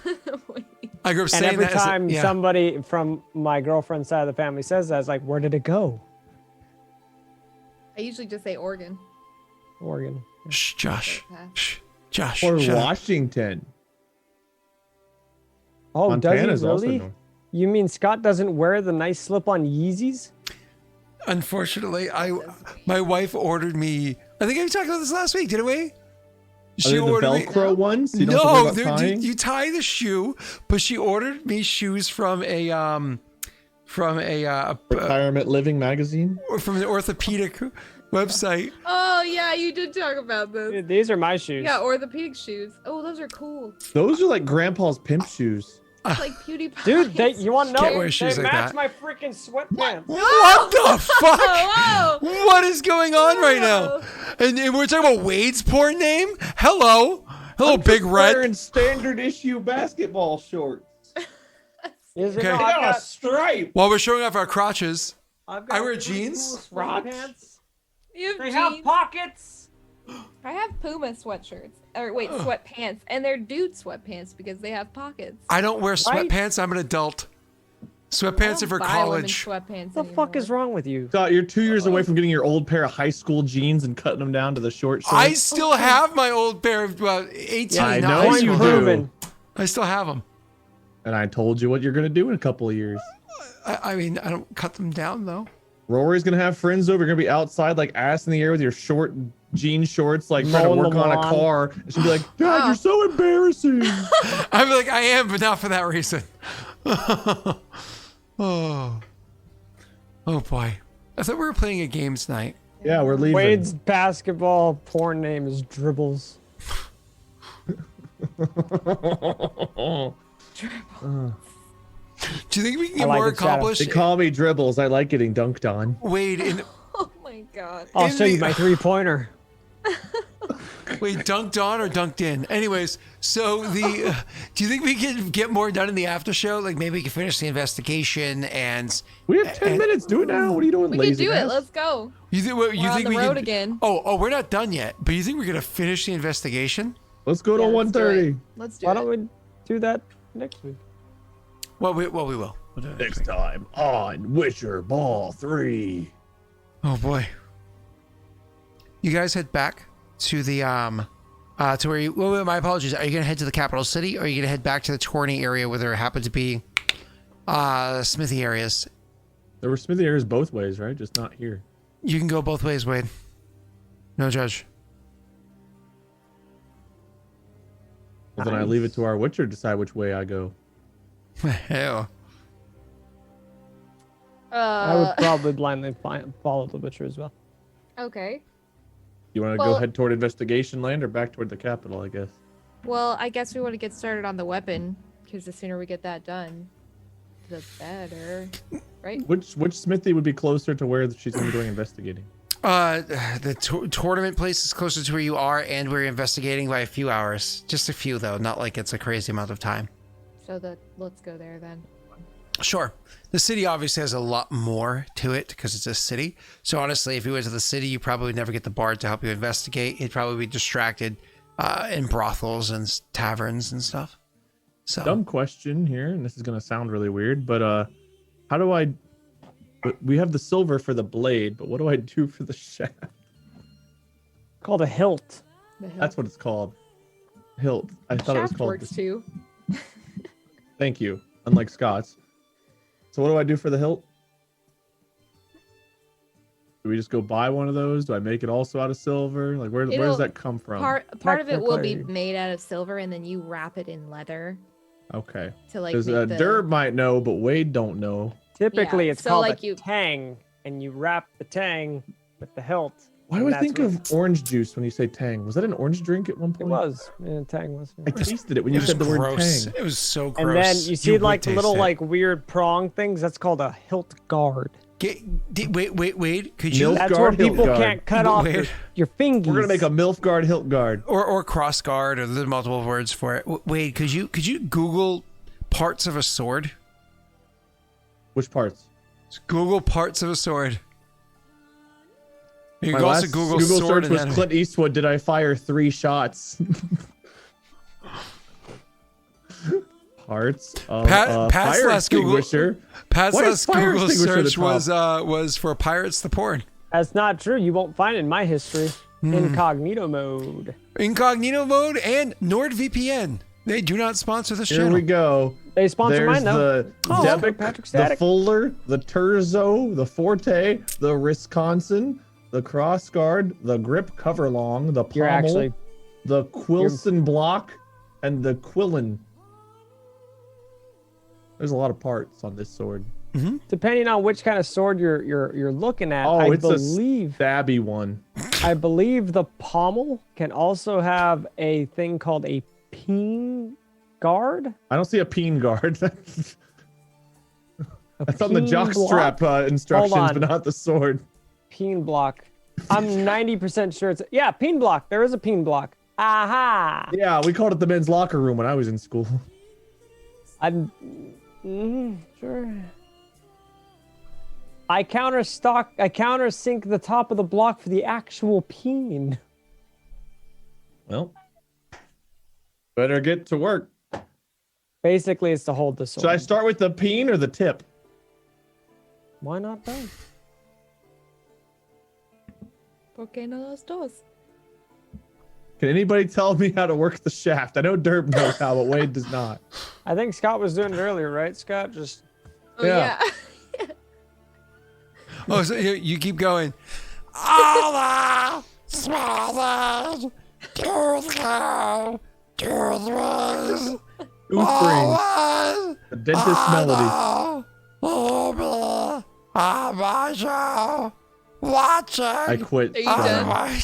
I grew up And saying every that. as a- time yeah. somebody from my girlfriend's side of the family says that, it's like, where did it go? I usually just say Oregon. Oregon. Shh, Josh. Shh, Josh. Or shut up. Washington. Oh, Montana's does he also really? north. You mean Scott doesn't wear the nice slip-on Yeezys? Unfortunately, my wife ordered me. I think we talked about this last week, didn't we? Are they the Velcro ones? You don't No, have to worry about tying? you tie the shoe, but she ordered me shoes from a Retirement Living magazine. from an orthopedic website. Oh, yeah, you did talk about this. Dude, these are my shoes. Yeah, orthopedic shoes. Oh, those are cool. Those are like Grandpa's pimp shoes. It's like PewDiePie. Dude, you want to know? Can't wear shoes They like match that. my freaking sweatpants. What the fuck? Whoa! What is going on right now? And we're talking about Wade's porn name? Hello, Big Red. Wearing standard issue basketball shorts. Is it Okay. not? They I've got a got, stripe. While we're showing off our crotches, I've got I wear pretty jeans. cool sweatpants. You have They have jeans. pockets. I have Puma sweatshirts. Or wait, sweatpants. And they're dude sweatpants because they have pockets. I don't wear Right? sweatpants. I'm an adult. Sweatpants are for college. Sweatpants What the fuck is wrong with you? Scott, you're 2 years away from getting your old pair of high school jeans and cutting them down to the short shorts. I still have my old pair of 18. I not know high Point you school. do. proven. I still have them. And I told you what you're gonna do in a couple of years. I mean, I don't cut them down though. Rory's gonna have friends over. You're gonna be outside, like ass in the air with your short jean shorts, like trying to Mowing work the on a lawn. car. And she'll be like, "God, Wow. you're so embarrassing." I'm like, I am, but not for that reason. Oh. Oh boy. I thought we were playing a game tonight. Yeah, we're leaving. Wade's basketball porn name is Dribbles. Do you think we can I get like more it, Shadow. accomplished? They call me Dribbles. I like getting dunked on. Wade, Oh my god. I'll In show you the- my 3-pointer. wait, dunked on or dunked in? Anyways, so the do you think we can get more done in the after show? Like maybe we can finish the investigation and We have 10 minutes. Do it now. What are you doing, We can lazy do it. ass? Let's go. you think what, you We're on think the we road can, again. Oh, we're not done yet. But you think we're gonna finish the investigation? Let's go to Yeah, let's do 1:30. it. Let's do Why it. don't we do that next week? Well, we will. We'll do it Next week. time on Witcher Ball 3. Oh boy. You guys head back to the to where you. Well, my apologies. Are you gonna head to the capital city, or are you gonna head back to the Tourney area where there happen to be smithy areas? There were smithy areas both ways, right? Just not here. You can go both ways, Wade. No judge. Well, then I leave it to our Witcher to decide which way I go. Hell. I would probably blindly follow the Witcher as well. Okay. You want to Well- go head toward investigation land or back toward the capital, I guess? Well, I guess we want to get started on the weapon, because the sooner we get that done, the better. Right? Which smithy would be closer to where she's going to be going investigating? The tournament place is closer to where you are, and we're investigating by a few hours. Just a few, though. Not like it's a crazy amount of time. So let's go there then. Sure. The city obviously has a lot more to it because it's a city. So honestly, if you went to the city, you probably would never get the bard to help you investigate. He'd probably be distracted in brothels and taverns and stuff. So Dumb question here, and this is going to sound really weird, but how do I... But we have the silver for the blade, but what do I do for the shaft? Called a hilt. The hill. That's what it's called. Hilt. I thought it was Shaft called... works too. Thank you. Unlike Scott's. So what do I do for the hilt? Do we just go buy one of those? Do I make it also out of silver? Like where It'll- does that come from? Part of it will be Technically- made out of silver, and then you wrap it in leather Okay. to like Because make the... Derb might know, but Wade don't know. Typically, Yeah, it's so, called like, a you- tang, and you wrap the tang with the hilt. Why and do I that's think what- of orange juice when you say tang? Was that an orange drink at one It point? was. Yeah, tang was. I tasted it when it you was said the word gross. tang. It was so gross. And then you see would like the taste little it. like weird prong things. That's called a hilt guard. Wait. Could you Milk That's guard, where hilt people guard. can't cut off Wait. your fingers. We're gonna make a milf guard, hilt guard. or cross guard, or there's multiple words for it. Wade, could you Google parts of a sword? Which parts? Just Google parts of a sword. You My can also last Google Google sword search was anatomy. Clint Eastwood. Did I fire 3 shots? Parts of Pat's fire last Google- extinguisher. Pat's Why is last fire Google extinguisher the search top? was for pirates the porn. That's not true. You won't find it in my history. Hmm. Incognito mode. Incognito mode and NordVPN. They do not sponsor this Here channel. we go. They sponsor There's mine though. the Oh, Debic, Patrick the Static. Fuller, the Terzo, the Forte, the Wisconsin, the Cross Guard, the Grip Coverlong, the Pommel, You're actually the Quilson Block, and the Quillen. There's a lot of parts on this sword. depending on which kind of sword you're looking at. Oh, I it's believe a stabby one. I believe the pommel can also have a thing called a peen guard. I don't see a peen guard. That's A on the peen jock block? strap instructions, Hold but on. not the sword. Peen block. I'm 90% sure it's peen block. There is a peen block. Aha! Yeah, we called it the men's locker room when I was in school. I'm sure. I countersink the top of the block for the actual peen. Well, better get to work. Basically, it's to hold the sword. Should I start with the peen or the tip? Why not both? ¿Por qué no los dos? Can anybody tell me how to work the shaft? I know Derb knows how, but Wade does not. I think Scott was doing it earlier, right? Scott just Oh Yeah. yeah. Oh, so you keep going. All the smaller toothpaste. Toothbrains. The dentist melody. Watching. I quit. Are you done?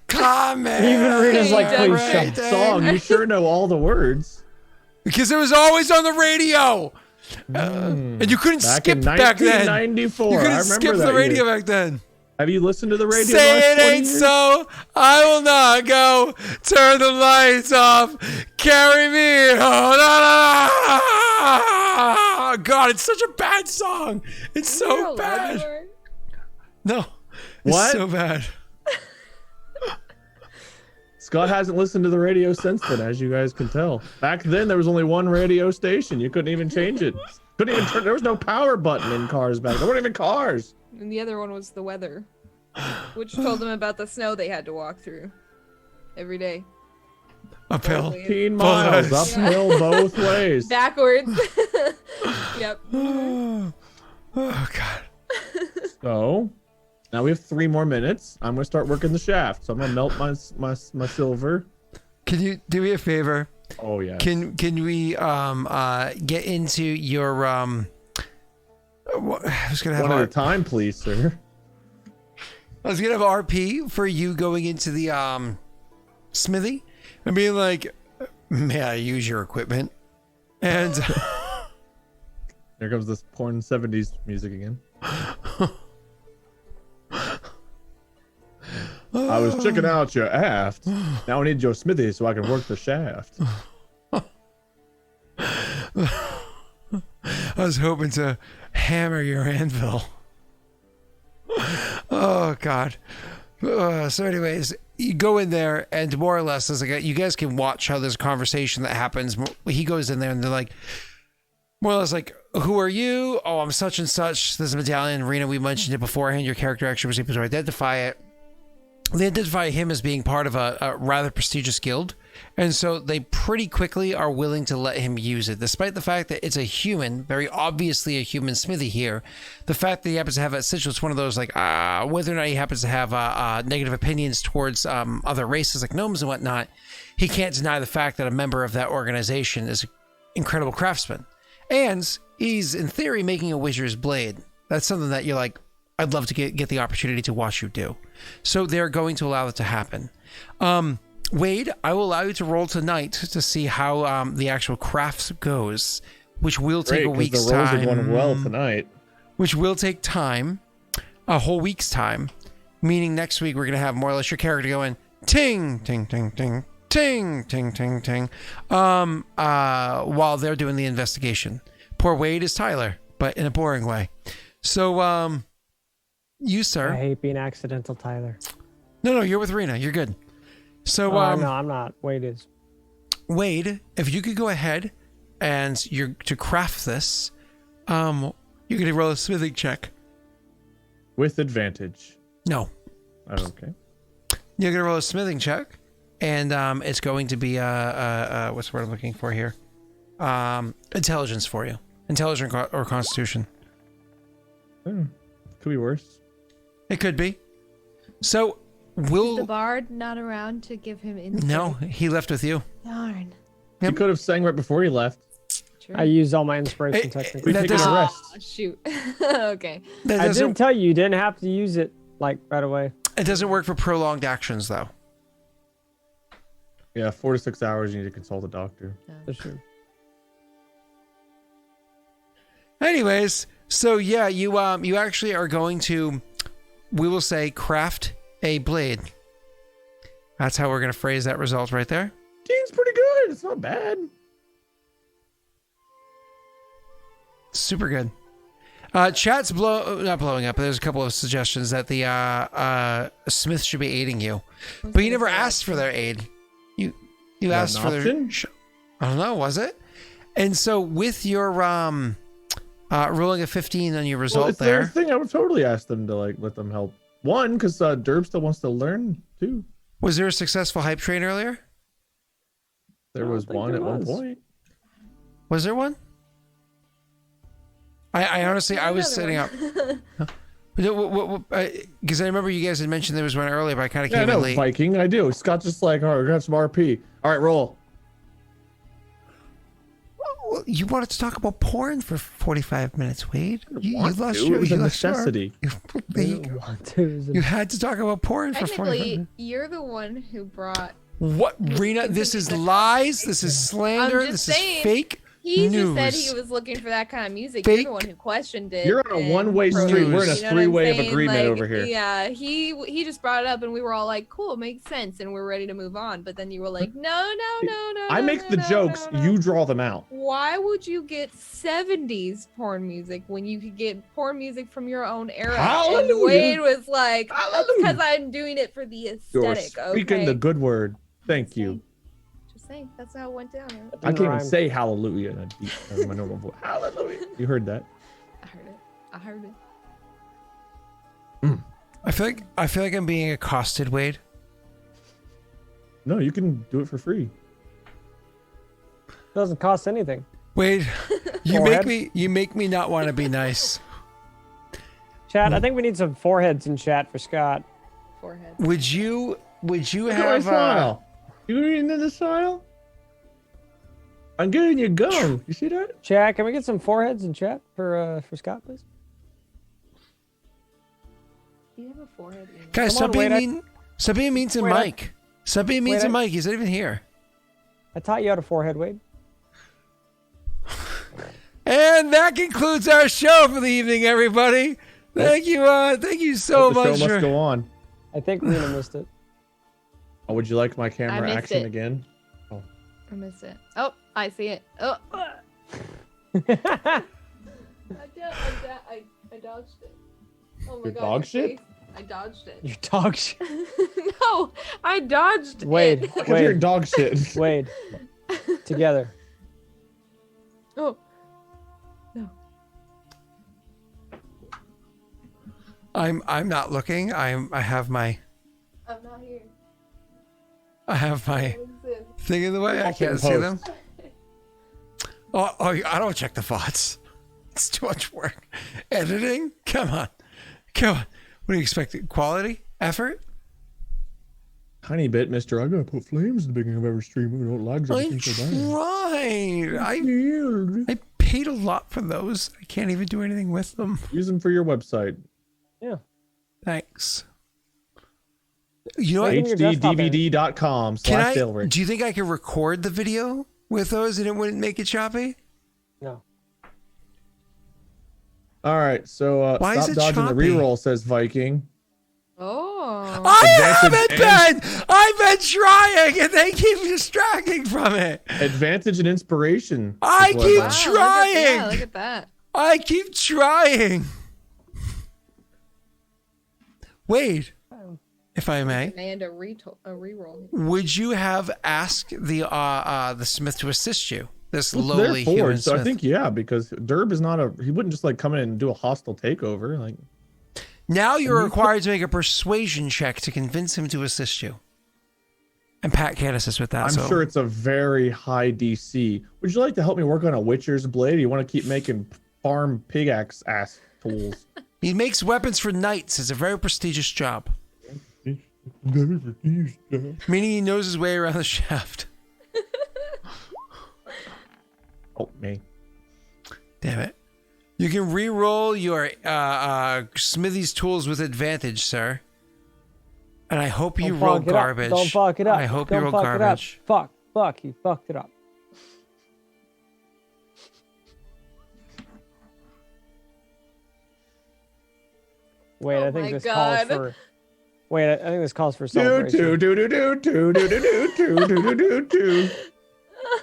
Come Even Rita's like, Hey, please Dad. shut. Song. You sure know all the words. Because it was always on the radio. And you couldn't Back skip in back then. 1994. You I couldn't remember skip that the radio year. back then. Have you listened to the radio? Say last it 20 ain't years? so, I will not go. Turn the lights off. Carry me home. God, it's such a bad song. It's so You're allowed bad. to learn. No. It's What? so bad. Scott hasn't listened to the radio since then, as you guys can tell. Back then, there was only one radio station. You couldn't even change it. Couldn't even turn. There was no power button in cars back. There weren't even cars. And the other one was the weather, which told them about the snow they had to walk through every day. Uphill. 15 miles Both ways. uphill both ways. Backwards. Yep. Oh, God. So now we have 3 more minutes. I'm gonna start working the shaft. So I'm gonna melt my silver. Can you do me a favor? Oh yeah. Can we get into your I was gonna have One at a R- time, please, sir. I was gonna have RP for you going into the smithy and being like, may I use your equipment? And There comes this porn 70s music again. I was checking out your aft. Now I need your smithy so I can work the shaft. I was hoping to hammer your anvil. Oh God. So anyways, you go in there and more or less it's like you guys can watch how this conversation that happens. He goes in there and they're like, more or less like, who are you? Oh, I'm such and such. This is Medallion Arena. We mentioned it beforehand. Your character actually was able to identify it. They identify him as being part of a rather prestigious guild. And so they pretty quickly are willing to let him use it. Despite the fact that it's a human, very obviously a human smithy here, the fact that he happens to have a sigil, it's one of those like, whether or not he happens to have negative opinions towards other races like gnomes and whatnot, he can't deny the fact that a member of that organization is an incredible craftsman. And he's, in theory, making a wizard's blade. That's something that you're like, I'd love to get the opportunity to watch you do. So they're going to allow it to happen. Wade, I will allow you to roll tonight to see how the actual crafts goes, which will take a week's the rolls time. are going well tonight. Which will take time, a whole week's time, meaning next week we're going to have more or less your character going ting, ting, ting, ting, ting, ting, ting, ting, while they're doing the investigation. Poor Wade is Tyler, but in a boring way. So, you, sir. I hate being accidental, Tyler. No, you're with Rena. You're good. So, No, I'm not. Wade is. Wade, if you could go ahead and you're to craft this, you're going to roll a smithing check. With advantage. No. Oh, okay. You're going to roll a smithing check, and it's going to be what's the word I'm looking for here? Intelligence for you. Intelligence or Constitution. Could be worse. It could be. So, The we'll... bard not around to give him insight. No, he left with you. Darn. You could have sang right before he left. True. I used all my inspiration Hey, technically. We That taken a doesn't- rest. Shoot. Okay. That I doesn't, did tell you didn't have to use it like right away. it doesn't work for prolonged actions, though. Yeah, 4 to 6 hours. You need to consult a doctor. That's true. Anyways, so yeah, you actually are going to, we will say, craft a blade. That's how we're going to phrase that result right there. Seems pretty good. It's not bad. Super good. Chat's not blowing up. There's a couple of suggestions that the Smith should be aiding you, but you never asked for their aid. You that asked an for their. option? I don't know. Was it? And so with your rolling a 15 on your Well, result it's their there. thing. I would totally ask them to let them help. One, because Derb still wants to learn. Two, Was there a successful hype train earlier? there I don't was think one there at one was. point. Was there one? I honestly, I was Another setting one. up. Because I remember you guys had mentioned there was one earlier, but I kind of Yeah, I came in know, late. Viking. I do. Scott's just like, all right, we're gonna have some RP. All right, roll. Well, you wanted to talk about porn for 45 minutes, Wade. You lost It your. was a You lost your- necessity. There you go. You had to talk about porn for 45 Technically, minutes. you're the one who brought. What, Rena? This is lies. This is slander. I'm This just is saying, fake He news. just said he was looking for that kind of music. Fake. You're the one who questioned it. You're on a and one-way pro- street. We're in a you know what I'm three-way of saying? agreement Like, over here. Yeah, he just brought it up, and we were all like, "Cool, makes sense," and we're ready to move on. But then you were like, "No. I make the jokes. You draw them out. Why would you get 70s porn music when you could get porn music from your own era?" Hallelujah. And Wade was like, "That's Hallelujah. because I'm doing it for the You're aesthetic." speaking okay? the good word. Thank you. Just saying, that's how it went down. Right? I can't even say hallelujah in a deep, in my normal voice. Hallelujah. You heard that? I heard it. I feel like I'm being accosted, Wade. No, you can do it for free. Doesn't cost anything. Wade, you Forehead? make me not want to be nice. Chat, I think we need some foreheads in chat for Scott. Forehead. Would you Look at my have smile. You reading the smile? I'm getting you gum. You see that? Chat, can we get some foreheads in chat for Scott, please? Do you have a forehead? Email? guys? Come on, Stop being mean to Wait, Mike. Stop being mean wait, to I- Mike. He's not even here. I taught you how to forehead, Wade. And that concludes our show for the evening, everybody. Thank you so The show much. must go on. I think Rena missed it. Oh, would you like my camera missed action it. again? I missed it. Oh, I see it. Oh, I dodged it. Oh my Your god. dog your shit? face. I dodged it. You dog shit. No, I dodged Wade, it. I can hear Wade, dog shit. Wade. Together. Oh, I'm not looking. I have my I'm not here. thing in the way. I can't see them. Oh, I don't check the fonts. It's too much work. Editing? Come on. What do you expect? Quality? Effort? Tiny bit, mister. I'm going to put flames in the beginning of every stream. We don't lag I everything so bad. tried. I paid a lot for those. I can't even do anything with them. Use them for your website. Yeah. Thanks. You know what? Make your desktop HDDVD.com Can / Silver. do you think I could record the video with those and it wouldn't make it choppy? No. All right, so Why is stop it dodging the choppy? reroll, says Viking. oh. I've been trying and they keep distracting from it. Advantage and inspiration. I is what keep it is. trying. Look at that. I keep trying. Wade, if I may, And a reroll. would you have asked the smith to assist you? This Well, lowly they're human forged, so smith. I think because Derb is not he wouldn't just like come in and do a hostile takeover. Like Now you're required to make a persuasion check to convince him to assist you. And Pat can't assist with that. I'm so. sure it's a very high DC. Would you like to help me work on a Witcher's blade? Or you want to keep making farm pickaxe ass tools? He makes weapons for knights. It's a very prestigious job. Meaning he knows his way around the shaft. Oh, me. Damn it. You can re-roll your Smithy's tools with advantage, sir. And I hope you Don't roll fuck it up. garbage. Don't fuck it up. I hope Don't you roll fuck it up. garbage. Fuck, he fucked it up. Wait, Oh I think my this God. calls for. Wait, I think this calls for Do celebration. do do do do do do do do do do do.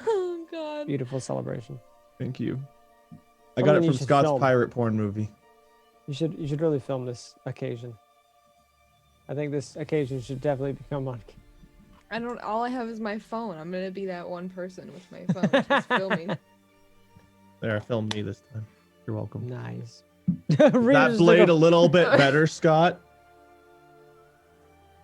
Oh god. Beautiful celebration. Thank you. I got Something it you from should Scott's film. pirate porn movie. You should really film this occasion. I think this occasion should definitely become on. I don't. All I have is my phone. I'm gonna be that one person with my phone just filming. There, film me this time. You're welcome. Nice. That blade a little bit better, Scott.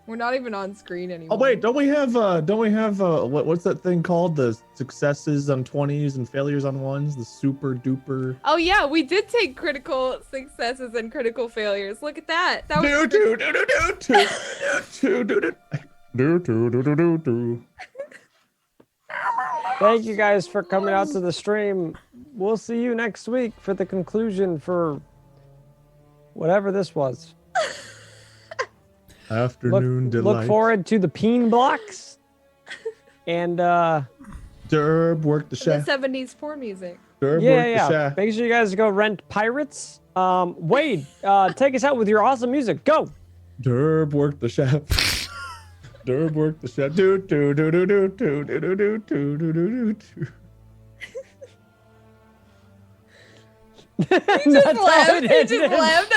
We're not even on screen anymore. Oh wait, don't we have what's that thing called? The successes on 20s and failures on 1s, the super duper. Oh yeah, we did take critical successes and critical failures. Look at that. That was Thank you guys for coming out to the stream. We'll see you next week for the conclusion for whatever this was. Afternoon delight. Look forward to the peen blocks. And Derb work the the shaft. 70s porn music. Derb yeah, work the yeah. shaft. Make sure you guys go rent Pirates. Wade, take us out with your awesome music. Go. Derb work the shaft. Derb work the shaft. Do do do do do do do do do do do do do. He just laughed. He just laughed